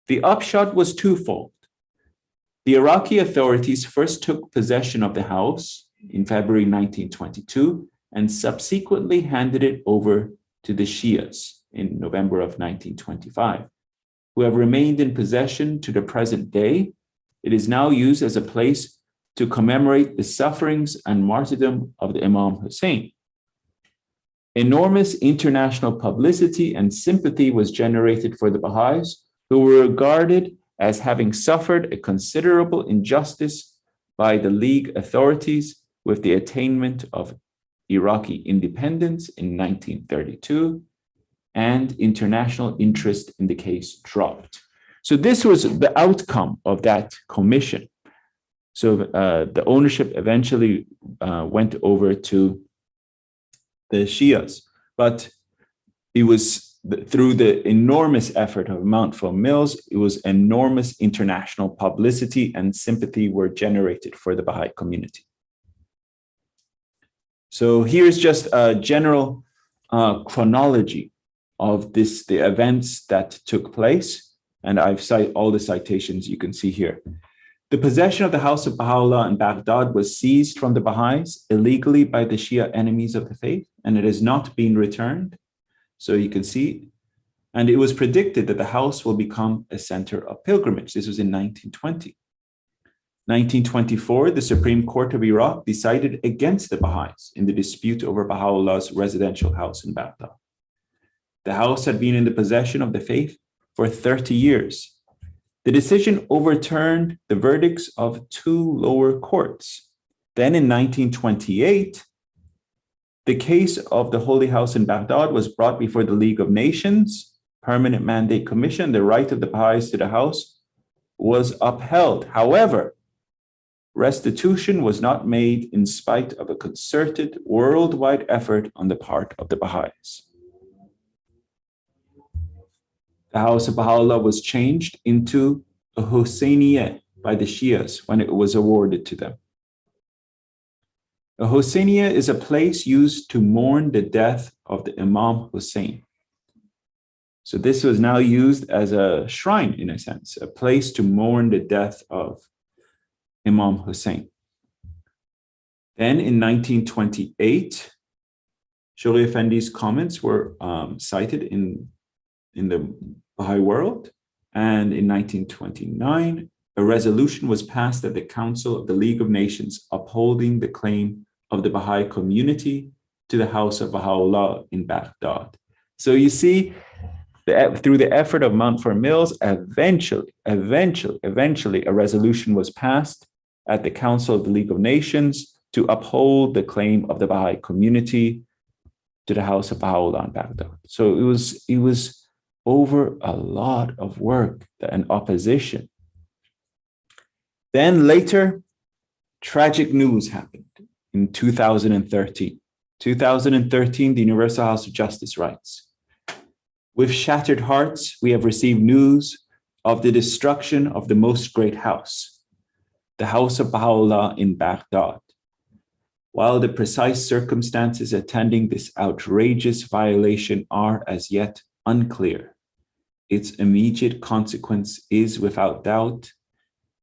The upshot was twofold. The Iraqi authorities first took possession of the house in February 1922 and subsequently handed it over to the Shias in November of 1925, who have remained in possession to the present day. It is now used as a place to commemorate the sufferings and martyrdom of the Imam Hussein. Enormous international publicity and sympathy was generated for the Baha'is, who were regarded as having suffered a considerable injustice by the League authorities with the attainment of Iraqi independence in 1932, and international interest in the case dropped. So this was the outcome of that commission. So the ownership eventually went over to the Shias, but it was through the enormous effort of Montfort Mills, it was enormous international publicity and sympathy were generated for the Baha'i community. So here's just a general chronology of the events that took place, and I've cited all the citations you can see here. The possession of the House of Baha'u'llah in Baghdad was seized from the Baha'is illegally by the Shia enemies of the faith, and it has not been returned. So you can see, and it was predicted that the house will become a center of pilgrimage. This was in 1920. 1924, the Supreme Court of Iraq decided against the Baha'is in the dispute over Baha'u'llah's residential house in Baghdad. The house had been in the possession of the faith for 30 years. The decision overturned the verdicts of two lower courts. Then in 1928, the case of the Holy House in Baghdad was brought before the League of Nations, Permanent Mandate Commission. The right of the Baha'is to the house was upheld. However, restitution was not made in spite of a concerted worldwide effort on the part of the Baha'is. The House of Baha'u'llah was changed into a Husseiniya by the Shias when it was awarded to them. A Husseiniya is a place used to mourn the death of the Imam Hussein. So this was now used as a shrine, in a sense, a place to mourn the death of Imam Hussein. Then in 1928, Shoghi Effendi's comments were cited in the Baha'i world. And in 1929, a resolution was passed at the Council of the League of Nations upholding the claim of the Baha'i community to the House of Baha'u'llah in Baghdad. So you see, through the effort of Montfort Mills, eventually, a resolution was passed at the Council of the League of Nations to uphold the claim of the Baha'i community to the House of Baha'u'llah in Baghdad. So it was over a lot of work and opposition. Then later, tragic news happened in 2013. 2013, the Universal House of Justice writes, "With shattered hearts, we have received news of the destruction of the most great house, the House of Baha'u'llah in Baghdad. While the precise circumstances attending this outrageous violation are as yet unclear, its immediate consequence is without doubt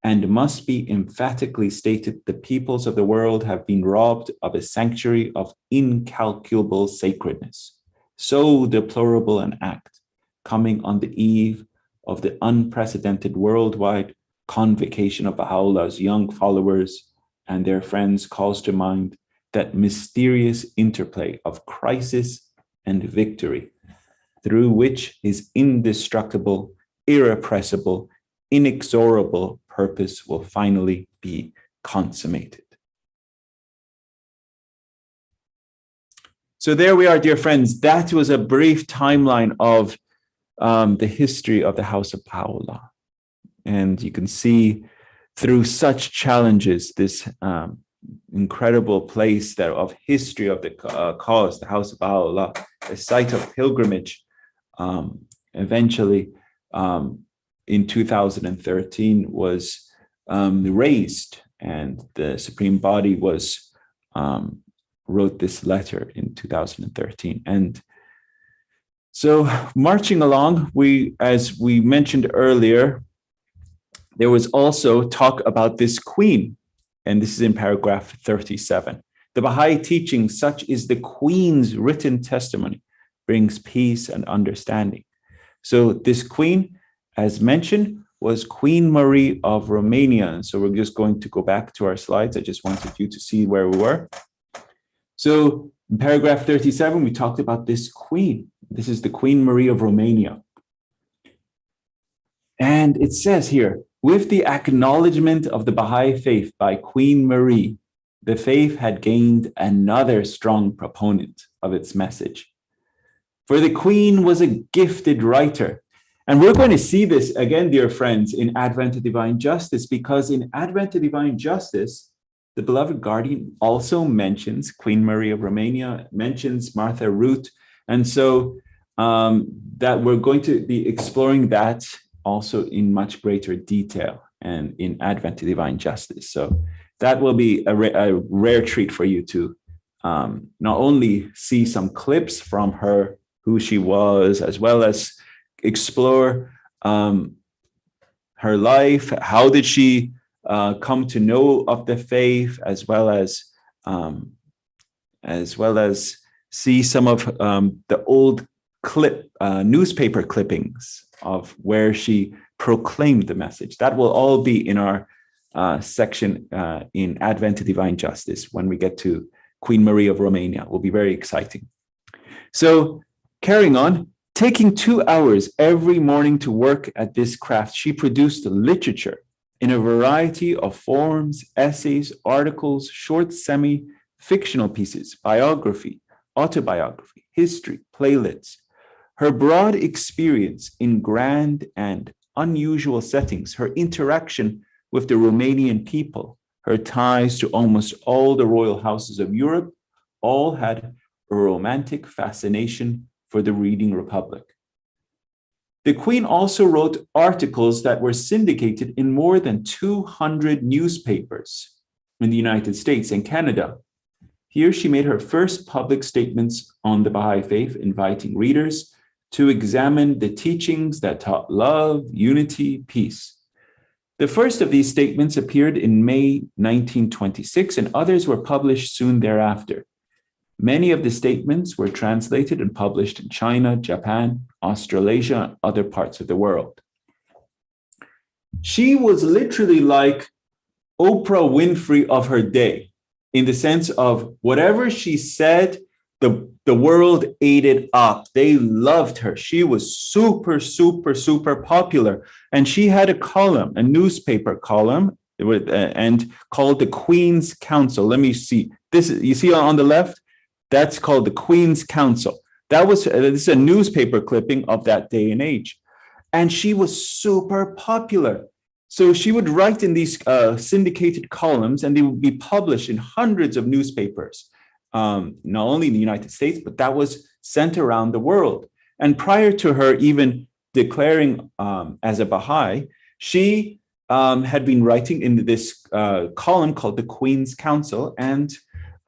and must be emphatically stated, the peoples of the world have been robbed of a sanctuary of incalculable sacredness. So deplorable an act, coming on the eve of the unprecedented worldwide convocation of Baha'u'llah's young followers and their friends, calls to mind that mysterious interplay of crisis and victory, through which his indestructible, irrepressible, inexorable purpose will finally be consummated. So there we are, dear friends. That was a brief timeline of the history of the House of Baha'u'llah. And you can see through such challenges, this incredible place that of history of the cause, the House of Baha'u'llah, a site of pilgrimage, eventually in 2013 was raised, and the Supreme Body was wrote this letter in 2013. And so marching along, as we mentioned earlier, there was also talk about this queen, and this is in paragraph 37. The Baha'i teaching, such is the queen's written testimony, brings peace and understanding. So this queen, as mentioned, was Queen Marie of Romania. And so we're just going to go back to our slides. I just wanted you to see where we were. So in paragraph 37, we talked about this queen. This is the Queen Marie of Romania. And it says here, with the acknowledgement of the Baha'i faith by Queen Marie, the faith had gained another strong proponent of its message. For the queen was a gifted writer. And we're going to see this again, dear friends, in Advent to Divine Justice, because in Advent to Divine Justice, the beloved guardian also mentions Queen Marie of Romania, mentions Martha Root. And so that we're going to be exploring that also in much greater detail and in Advent to Divine Justice. So that will be a rare treat for you to not only see some clips from her, who she was, as well as explore her life. How did she come to know of the faith, as well as see some of the old newspaper clippings of where she proclaimed the message. That will all be in our section in Advent to Divine Justice when we get to Queen Marie of Romania. It will be very exciting. So carrying on, taking 2 hours every morning to work at this craft, she produced literature in a variety of forms, essays, articles, short semi-fictional pieces, biography, autobiography, history, playlets. Her broad experience in grand and unusual settings, her interaction with the Romanian people, her ties to almost all the royal houses of Europe, all had a romantic fascination for the reading republic. The Queen also wrote articles that were syndicated in more than 200 newspapers in the United States and Canada. Here she made her first public statements on the Baha'i faith, inviting readers to examine the teachings that taught love, unity, peace. The first of these statements appeared in May 1926, and others were published soon thereafter. Many of the statements were translated and published in China, Japan, Australasia, and other parts of the world. She was literally like Oprah Winfrey of her day, in the sense of whatever she said, the world ate it up. They loved her. She was super, super, super popular. And she had a column, a newspaper column, and called the Queen's Council. Let me see. This, you see on the left? That's called the Queen's Council. This is a newspaper clipping of that day and age. And she was super popular. So she would write in these syndicated columns, and they would be published in hundreds of newspapers, not only in the United States, but that was sent around the world. And prior to her even declaring as a Baha'i, she had been writing in this column called the Queen's Council, and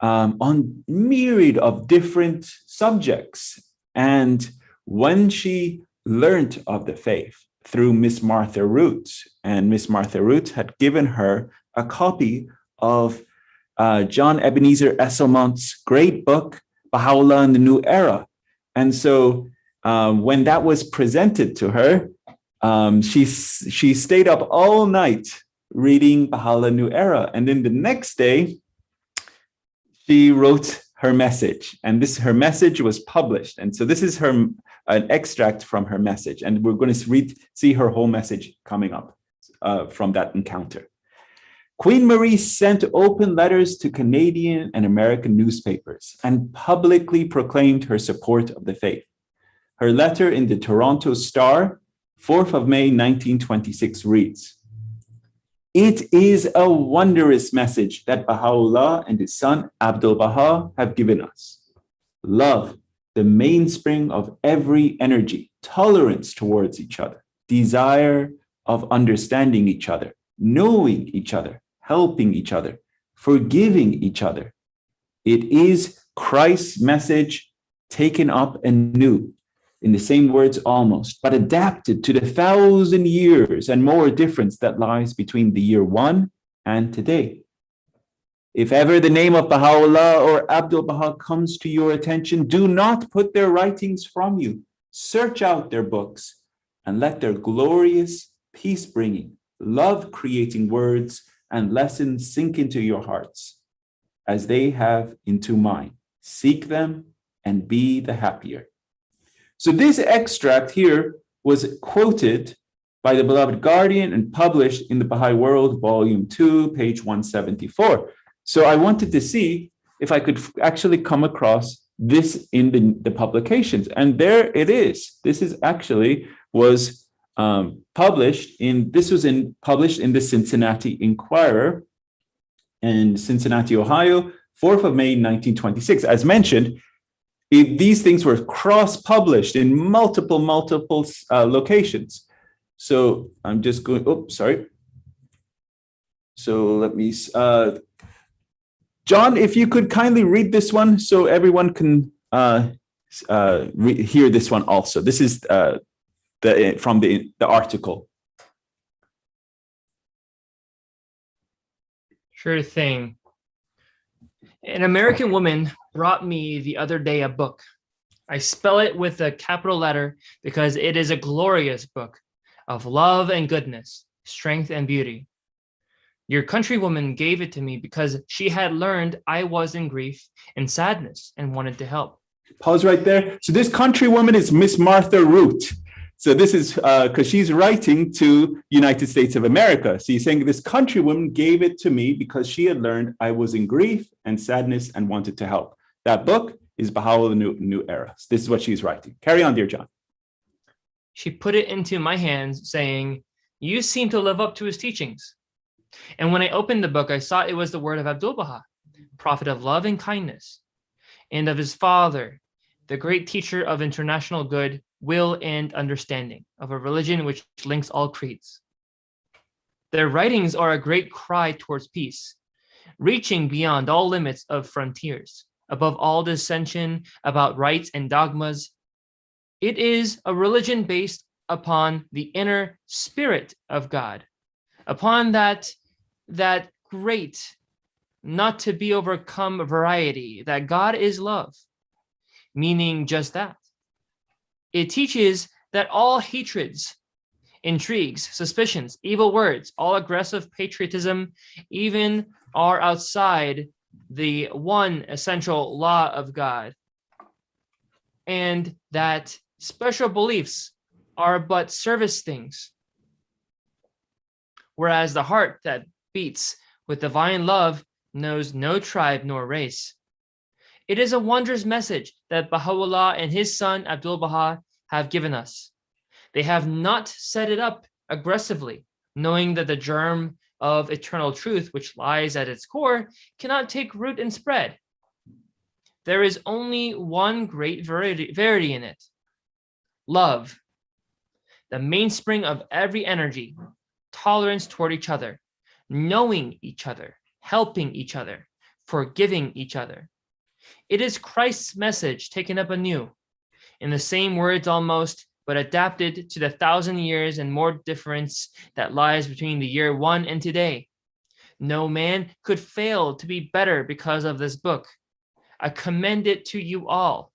on myriad of different subjects. And when she learned of the faith, through Miss Martha Root. And Miss Martha Root had given her a copy of John Ebenezer Esselmont's great book, Baha'u'llah in the New Era. And so when that was presented to her, she stayed up all night reading Baha'u'llah New Era. And then the next day, she wrote her message. And her message was published. And so this is an extract from her message. And we're going to see her whole message coming up from that encounter. Queen Marie sent open letters to Canadian and American newspapers and publicly proclaimed her support of the faith. Her letter in the Toronto Star, 4th of May, 1926 reads, "It is a wondrous message that Baha'u'llah and his son Abdul Baha have given us. Love, the mainspring of every energy, tolerance towards each other, desire of understanding each other, knowing each other, helping each other, forgiving each other. It is Christ's message taken up anew, in the same words almost, but adapted to the 1,000 years and more difference that lies between the year 1 and today. If ever the name of Baha'u'llah or Abdul Baha comes to your attention, do not put their writings from you. Search out their books and let their glorious, peace-bringing, love-creating words and lessons sink into your hearts, as they have into mine. Seek them and be the happier." So this extract here was quoted by the beloved Guardian and published in the Baha'i World, Volume 2, page 174. So I wanted to see if I could actually come across this in the publications. And there it is. This is actually was published in the Cincinnati Enquirer in Cincinnati, Ohio, 4th of May, 1926. As mentioned, these things were cross-published in multiple locations. So I'm just going, So let me, John, if you could kindly read this one so everyone can hear this one also. This is from the article. Sure thing. An American woman brought me the other day a book. I spell it with a capital letter because it is a glorious book of love and goodness, strength and beauty. Your countrywoman gave it to me because she had learned I was in grief and sadness and wanted to help. Pause right there. So this countrywoman is Miss Martha Root. So this is because she's writing to United States of America. So he's saying this countrywoman gave it to me because she had learned I was in grief and sadness and wanted to help. That book is Baha'u'llah New Era. So this is what she's writing. Carry on, dear John. She put it into my hands saying, "You seem to live up to his teachings." And when I opened the book, I saw it was the word of Abdul Baha, prophet of love and kindness, and of his father, the great teacher of international good, will, and understanding, of a religion which links all creeds. Their writings are a great cry towards peace, reaching beyond all limits of frontiers, above all dissension about rites and dogmas. It is a religion based upon the inner spirit of God, upon that great, not to be overcome variety, that God is love, meaning just that. It teaches that all hatreds, intrigues, suspicions, evil words, all aggressive patriotism, even are outside the one essential law of God, and that special beliefs are but service things, whereas the heart that beats with divine love knows no tribe nor race. It is a wondrous message that Baha'u'llah and his son Abdul Baha have given us. They have not set it up aggressively, knowing that the germ of eternal truth, which lies at its core, cannot take root and spread. There is only one great verity in it: love, the mainspring of every energy, tolerance toward each other, knowing each other, helping each other, forgiving each other. It is Christ's message taken up anew, in the same words almost, but adapted to the 1,000 years and more difference that lies between the year 1 and today. No man could fail to be better because of this book. I commend it to you all.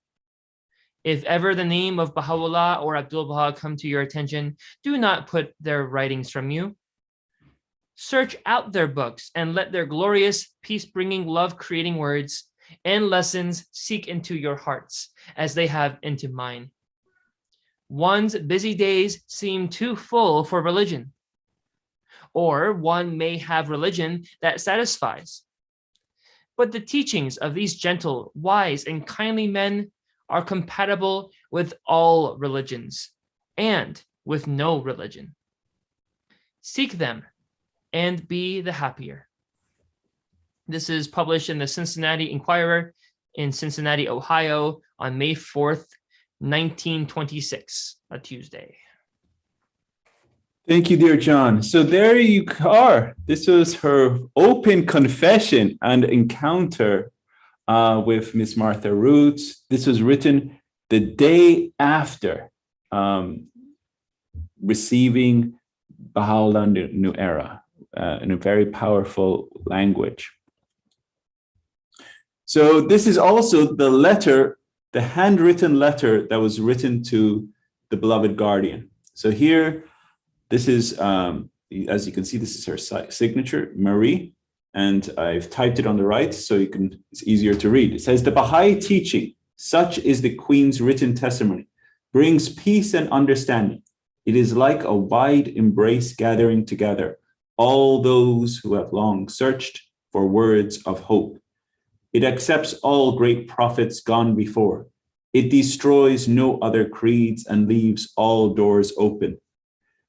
If ever the name of Baha'u'llah or Abdul Baha come to your attention, do not put their writings from you. Search out their books and let their glorious, peace-bringing, love-creating words and lessons seek into your hearts as they have into mine. One's busy days seem too full for religion, or one may have religion that satisfies. But the teachings of these gentle, wise, and kindly men are compatible with all religions and with no religion. Seek them and be the happier. This is published in the Cincinnati Enquirer in Cincinnati, Ohio on May 4th, 1926, a Tuesday. Thank you, dear John. So there you are. This was her open confession and encounter with Miss Martha Roots. This was written the day after receiving Baha'u'llah New Era in a very powerful language. So this is also the letter, the handwritten letter that was written to the beloved guardian. So here, this is, as you can see, this is her signature, Marie, and I've typed it on the right so it's easier to read. It says, the Baha'i teaching, such is the Queen's written testimony, brings peace and understanding. It is like a wide embrace gathering together all those who have long searched for words of hope. It accepts all great prophets gone before. It destroys no other creeds and leaves all doors open.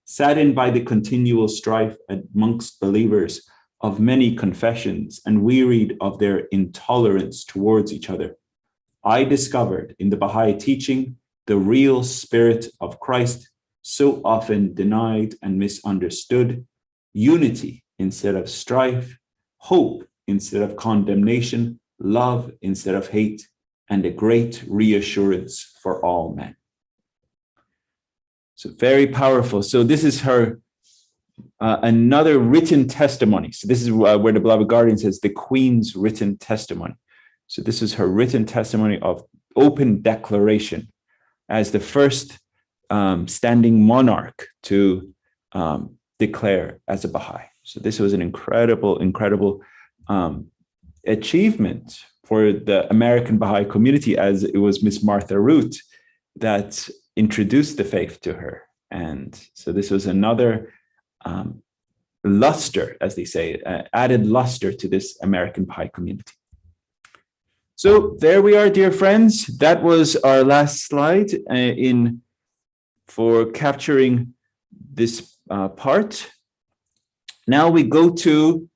Saddened by the continual strife amongst believers of many confessions and wearied of their intolerance towards each other, I discovered in the Baha'i teaching the real spirit of Christ, so often denied and misunderstood, unity instead of strife, hope instead of condemnation, love instead of hate, and a great reassurance for all men. So very powerful. So this is her another written testimony. So this is where the beloved guardian says the Queen's written testimony. So this is her written testimony of open declaration as the first standing monarch to declare as a Baha'i. So this was an incredible achievement for the American Baha'i community, as it was Miss Martha Root that introduced the faith to her. And so this was another luster, as they say, added luster to this American Baha'i community. So there we are, dear friends. That was our last slide for capturing this part. Now we go to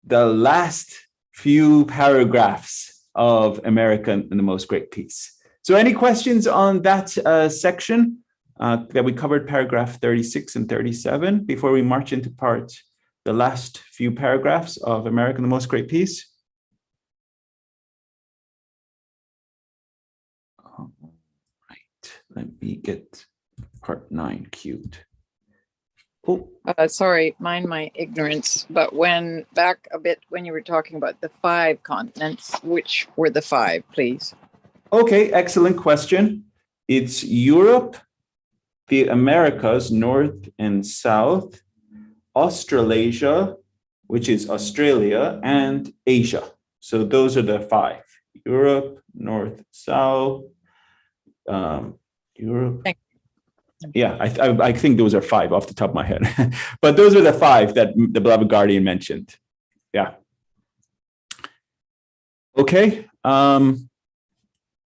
the last few paragraphs of America and the Most Great Peace. So any questions on that section that we covered, paragraph 36 and 37, before we march into the last few paragraphs of America and the Most Great Peace? All right, let me get part 9 queued. Oh, sorry, mind my ignorance, but back a bit when you were talking about the 5 continents, which were the 5, please? okay, excellent question. It's Europe, the Americas, North and South, Australasia, which is Australia, and Asia. So those are the 5. Europe, North, South, Europe. Thank Yeah, I think those are 5 off the top of my head. But those are the 5 that the beloved guardian mentioned. Yeah. Okay.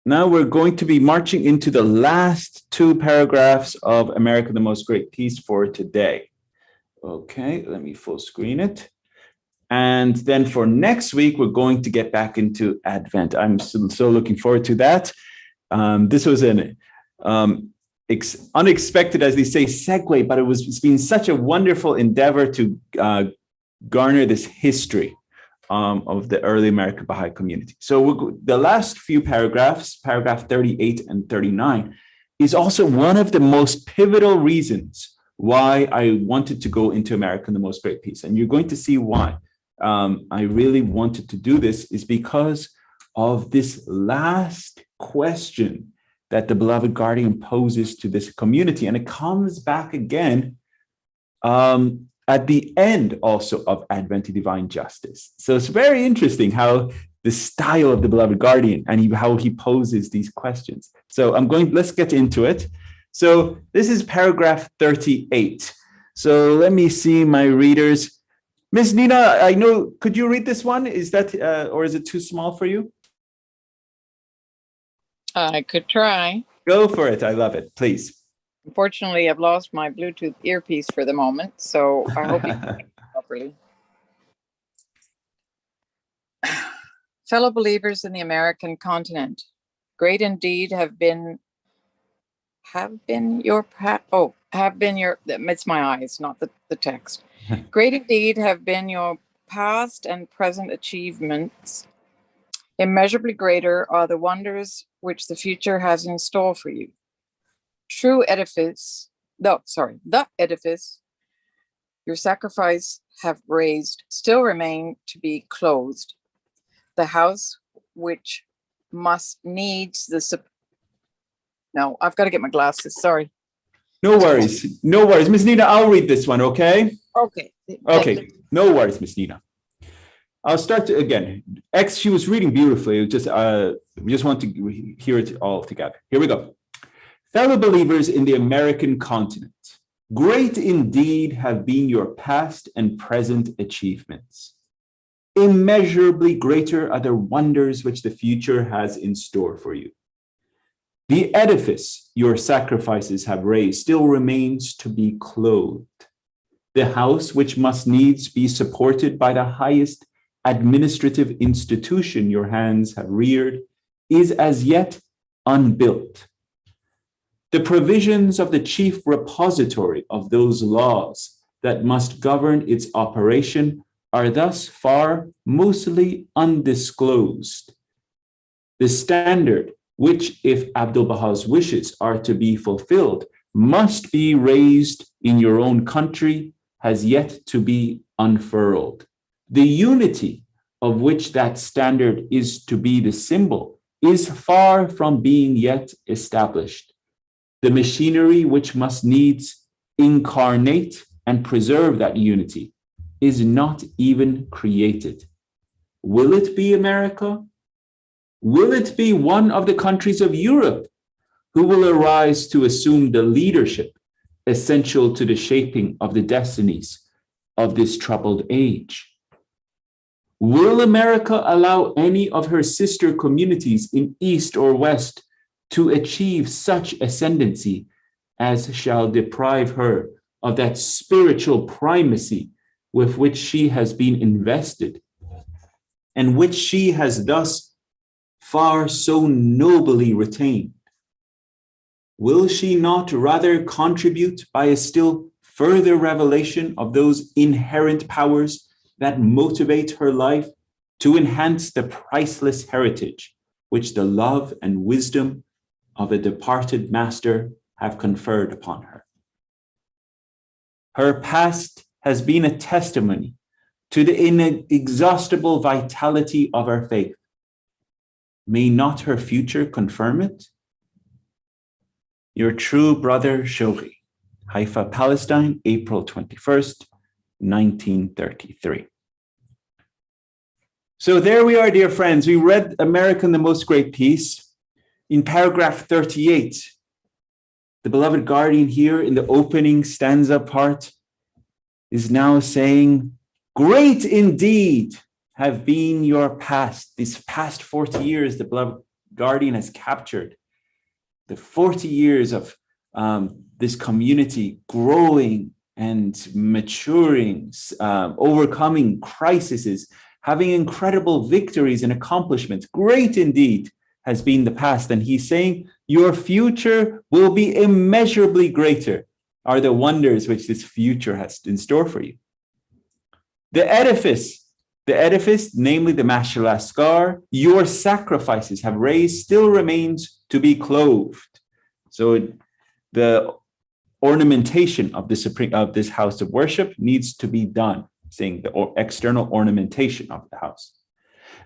Now we're going to be marching into the last 2 paragraphs of America, the Most Great Peace for today. Okay, let me full screen it. And then for next week, we're going to get back into Advent. I'm so looking forward to that. This was an unexpected, as they say, segue, but it's been such a wonderful endeavor to garner this history of the early American Baha'i community. So the last few paragraphs, paragraph 38 and 39, is also one of the most pivotal reasons why I wanted to go into America, the Most Great Peace. And you're going to see why I really wanted to do this is because of this last question that the beloved guardian poses to this community. And it comes back again at the end also of Advent Divine Justice. So it's very interesting how the style of the beloved guardian and how he poses these questions. So let's get into it. So this is paragraph 38. So let me see my readers. Miss Nina, I know, could you read this one? Is that, or is it too small for you? I could try. Go for it. I love it. Please. Unfortunately, I've lost my Bluetooth earpiece for the moment, so I hope you can hear me properly. Fellow believers in the American continent, great indeed it's my eyes, not the text. Great indeed have been your past and present achievements. Immeasurably greater are the wonders which the future has in store for you. The edifice your sacrifice have raised still remain to be closed. The house which must needs no, I've got to get my glasses, sorry. No worries. No worries. Miss Nina, I'll read this one, okay? Okay. Okay. No worries, Miss Nina. I'll start again. She was reading beautifully. We just want to hear it all together. Here we go. Fellow believers in the American continent, great indeed have been your past and present achievements. Immeasurably greater are the wonders which the future has in store for you. The edifice your sacrifices have raised still remains to be clothed. The house which must needs be supported by the highest administrative institution your hands have reared is as yet unbuilt. The provisions of the chief repository of those laws that must govern its operation are thus far mostly undisclosed. The standard which, if Abdu'l-Baha's wishes are to be fulfilled, must be raised in your own country, has yet to be unfurled. The unity of which that standard is to be the symbol is far from being yet established. The machinery which must needs incarnate and preserve that unity is not even created. Will it be America? Will it be one of the countries of Europe who will arise to assume the leadership essential to the shaping of the destinies of this troubled age? Will America allow any of her sister communities in East or West to achieve such ascendancy as shall deprive her of that spiritual primacy with which she has been invested and which she has thus far so nobly retained? Will she not rather contribute by a still further revelation of those inherent powers that motivate her life to enhance the priceless heritage which the love and wisdom of a departed master have conferred upon her? Her past has been a testimony to the inexhaustible vitality of her faith. May not her future confirm it? Your true brother, Shoghi, Haifa, Palestine, April 21st, 1933. So there we are, dear friends. We read American, the Most Great Peace. In paragraph 38, the beloved guardian here in the opening stanza part is now saying, great indeed have been your past. These past 40 years, the beloved guardian has captured the 40 years of this community growing and maturing, overcoming crises, having incredible victories and accomplishments. Great indeed has been the past. And he's saying, your future will be immeasurably greater are the wonders which this future has in store for you. The edifice, namely the Mashal Asghar, your sacrifices have raised, still remains to be clothed. So the ornamentation of this house of worship needs to be done, saying the external ornamentation of the house.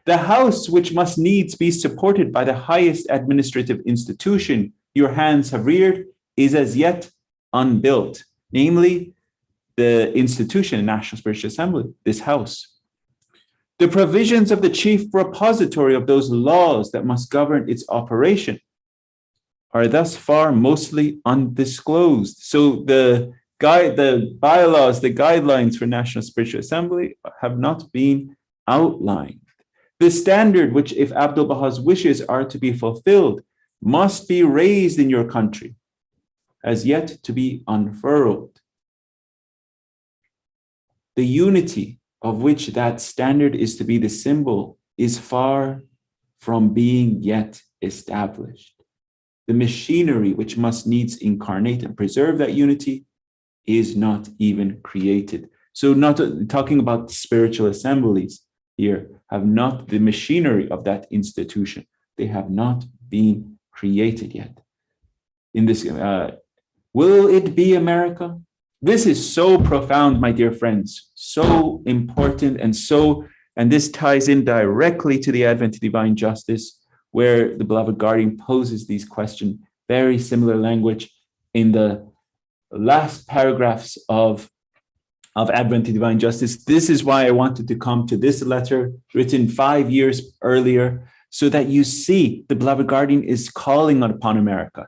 The house, which must needs be supported by the highest administrative institution your hands have reared, is as yet unbuilt, namely the institution, National Spiritual Assembly, this house. The provisions of the chief repository of those laws that must govern its operation are thus far mostly undisclosed. So the bylaws, the guidelines for National Spiritual Assembly have not been outlined. The standard which, if Abdu'l-Baha's wishes are to be fulfilled, must be raised in your country, as yet to be unfurled. The unity of which that standard is to be the symbol is far from being yet established. The machinery which must needs incarnate and preserve that unity is not even created. So not talking about spiritual assemblies here, have not the machinery of that institution. They have not been created yet. In this, will it be America? This is so profound, my dear friends, so important, and this ties in directly to the Advent of Divine Justice, where the beloved guardian poses these questions, very similar language in the last paragraphs of Advent of Divine Justice. This is why I wanted to come to this letter written 5 years earlier, so that you see the beloved guardian is calling upon America.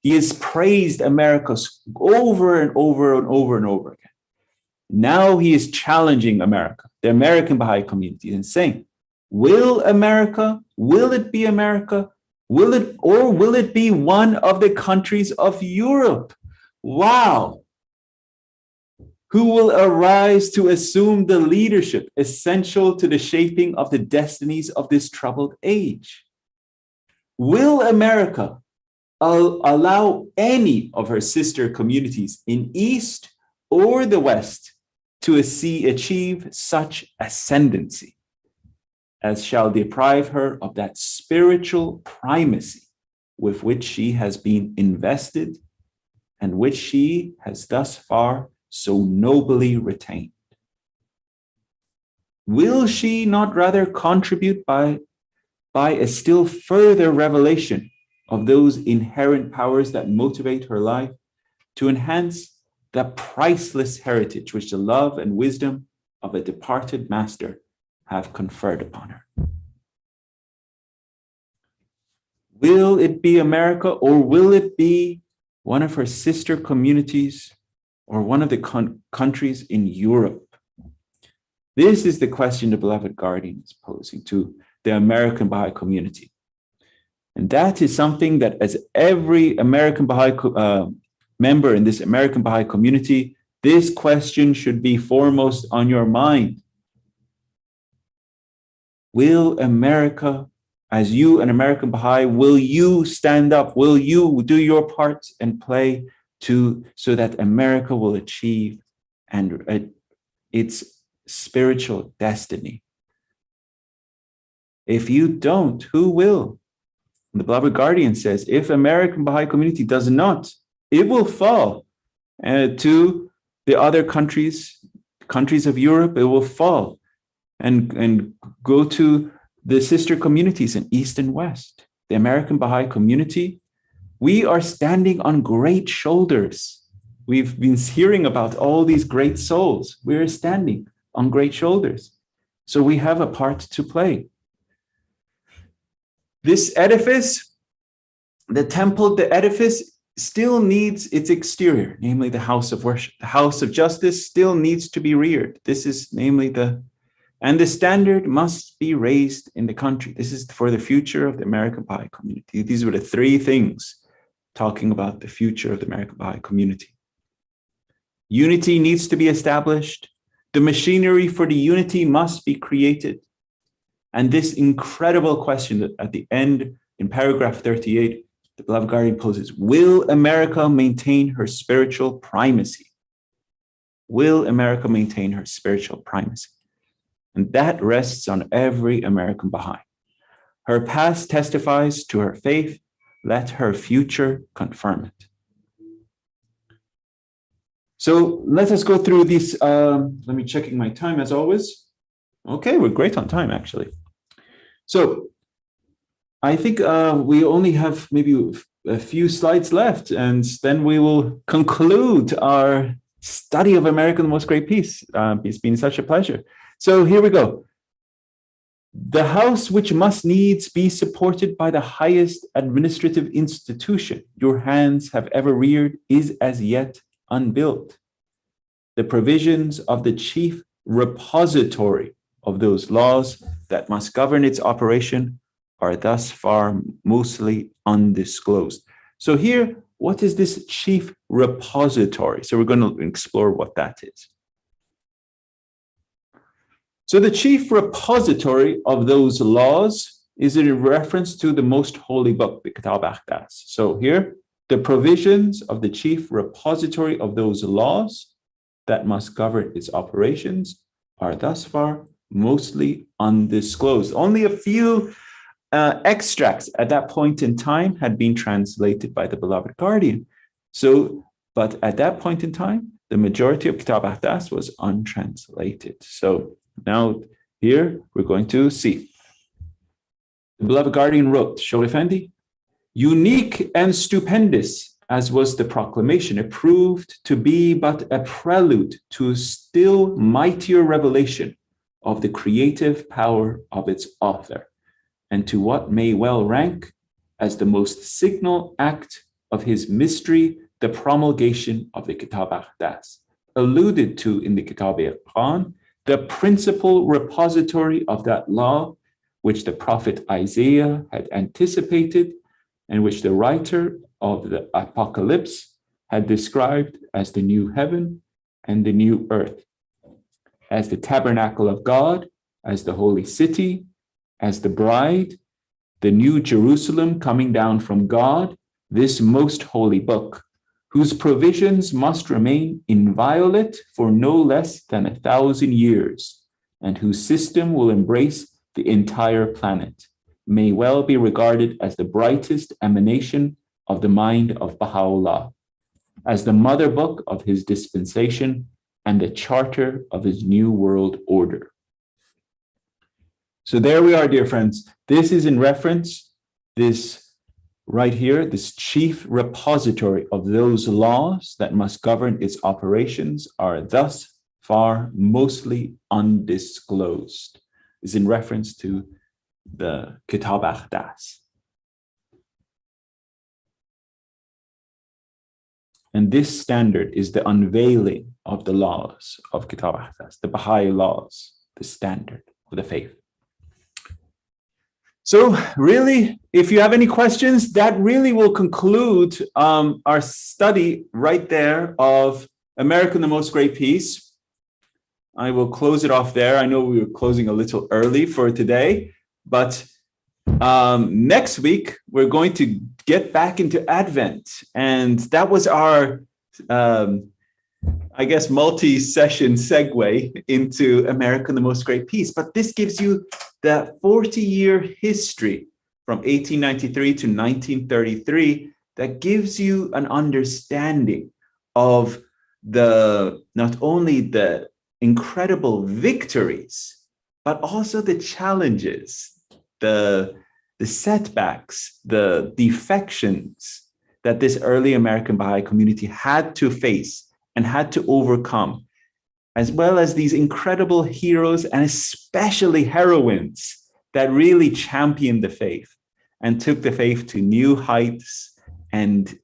He has praised America over and over and over and over again. Now he is challenging America, the American Baha'i community, and saying, will it be America? Will it be one of the countries of Europe? Wow. Who will arise to assume the leadership essential to the shaping of the destinies of this troubled age? Will America allow any of her sister communities in East or the West to achieve such ascendancy as shall deprive her of that spiritual primacy with which she has been invested and which she has thus far so nobly retained? Will she not rather contribute by a still further revelation of those inherent powers that motivate her life to enhance the priceless heritage which the love and wisdom of a departed master have conferred upon her? Will it be America, or will it be one of her sister communities or one of the countries in Europe? This is the question the beloved guardian is posing to the American Baha'i community. And that is something that, as every American Baha'i member in this American Baha'i community, this question should be foremost on your mind. Will America, as you, an American Baha'i, will you stand up? Will you do your part and play so that America will achieve its spiritual destiny? If you don't, who will? The beloved guardian says, if American Baha'i community does not, it will fall to the other countries of Europe. It will fall and go to the sister communities in East and West. The American Baha'i community, we are standing on great shoulders. We've been hearing about all these great souls. We're standing on great shoulders. So we have a part to play. This edifice, the temple, the edifice still needs its exterior, namely the house of worship. The house of justice still needs to be reared. This is namely and the standard must be raised in the country. This is for the future of the American Baha'i community. These were the three things talking about the future of the American Baha'i community. Unity needs to be established. The machinery for the unity must be created. And this incredible question that at the end, in paragraph 38, the beloved guardian poses, will America maintain her spiritual primacy? Will America maintain her spiritual primacy? And that rests on every American Baha'i. Her past testifies to her faith, let her future confirm it. So let us go through these. Let me checking my time as always. Okay, we're great on time actually. So I think we only have maybe a few slides left, and then we will conclude our study of America, the Most Great Peace. It's been such a pleasure. So here we go. The house which must needs be supported by the highest administrative institution your hands have ever reared is as yet unbuilt. The provisions of the chief repository of those laws that must govern its operation are thus far mostly undisclosed. So here, what is this chief repository? So we're going to explore what that is. So the chief repository of those laws is in reference to the most holy book, the Kitab al-Aqdas. So here, the provisions of the chief repository of those laws that must govern its operations are thus far mostly undisclosed. Only a few extracts at that point in time had been translated by the beloved guardian. So, but at that point in time, the majority of Kitab al-Aqdas was untranslated. So now here we're going to see. The beloved guardian wrote, Shoghi Effendi, unique and stupendous as was the proclamation, it proved to be but a prelude to a still mightier revelation of the creative power of its author, and to what may well rank as the most signal act of his mystery, the promulgation of the Kitab al-Aqdas, alluded to in the Kitab al-Quran, the principal repository of that law, which the prophet Isaiah had anticipated, and which the writer of the Apocalypse had described as the new heaven and the new earth, as the tabernacle of God, as the holy city, as the bride, the new Jerusalem coming down from God, this most holy book, whose provisions must remain inviolate for no less than 1,000 years, and whose system will embrace the entire planet, may well be regarded as the brightest emanation of the mind of Baha'u'llah, as the mother book of his dispensation and the charter of his new world order. So there we are, dear friends. This is in reference, this right here, this chief repository of those laws that must govern its operations are thus far mostly undisclosed, is in reference to the Kitab al-Aqdas. And this standard is the unveiling of the laws of Kitab al-Aqdas, the Baha'i laws, the standard of the faith. So really, if you have any questions, that really will conclude our study right there of America, the Most Great Peace. I will close it off there. I know we were closing a little early for today, but next week, we're going to get back into Advent. And that was our, I guess, multi-session segue into America, the Most Great Peace. But this gives you the 40-year history from 1893 to 1933 that gives you an understanding of not only the incredible victories, but also the challenges, the setbacks, the defections that this early American Baha'i community had to face and had to overcome, as well as these incredible heroes and especially heroines that really championed the faith and took the faith to new heights and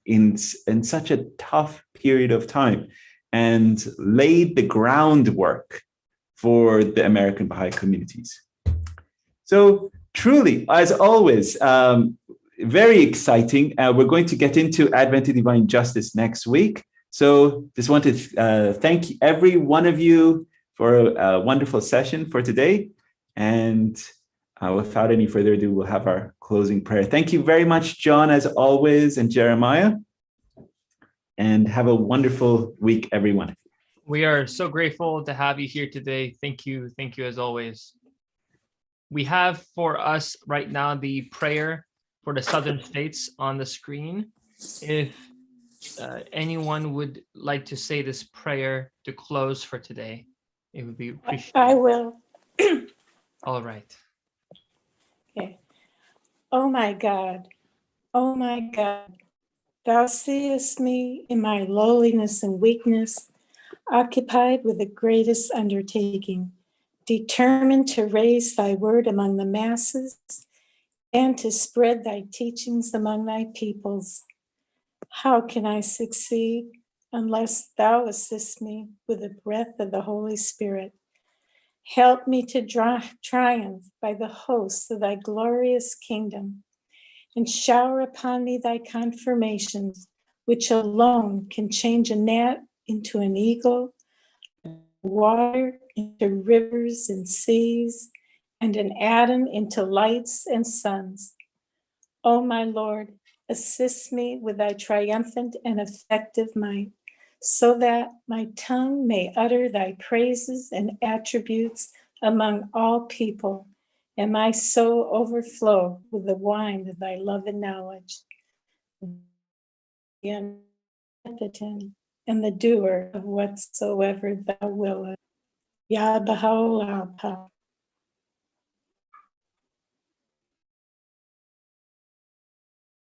in such a tough period of time, and laid the groundwork for the American Baha'i communities. So truly, as always, very exciting. We're going to get into Adventist Divine Justice next week. So just want to thank every one of you for a wonderful session for today. And without any further ado, we'll have our closing prayer. Thank you very much, John, as always, and Jeremiah. And have a wonderful week, everyone. We are so grateful to have you here today. Thank you. Thank you as always. We have for us right now the prayer for the southern states on the screen. If anyone would like to say this prayer to close for today, it would be appreciated. I will. All right. Okay. Oh my God, thou seest me in my lowliness and weakness, occupied with the greatest undertaking, determined to raise thy word among the masses and to spread thy teachings among thy peoples. How can I succeed unless thou assist me with the breath of the Holy Spirit? Help me to triumph by the hosts of thy glorious kingdom, and shower upon me thy confirmations, which alone can change a gnat into an eagle, water into rivers and seas, and an atom into lights and suns. O my Lord, assist me with thy triumphant and effective might, so that my tongue may utter thy praises and attributes among all people, and my soul overflow with the wine of thy love and knowledge. The omnipotent and the doer of whatsoever thou wilt. Ya Baha'u'llah.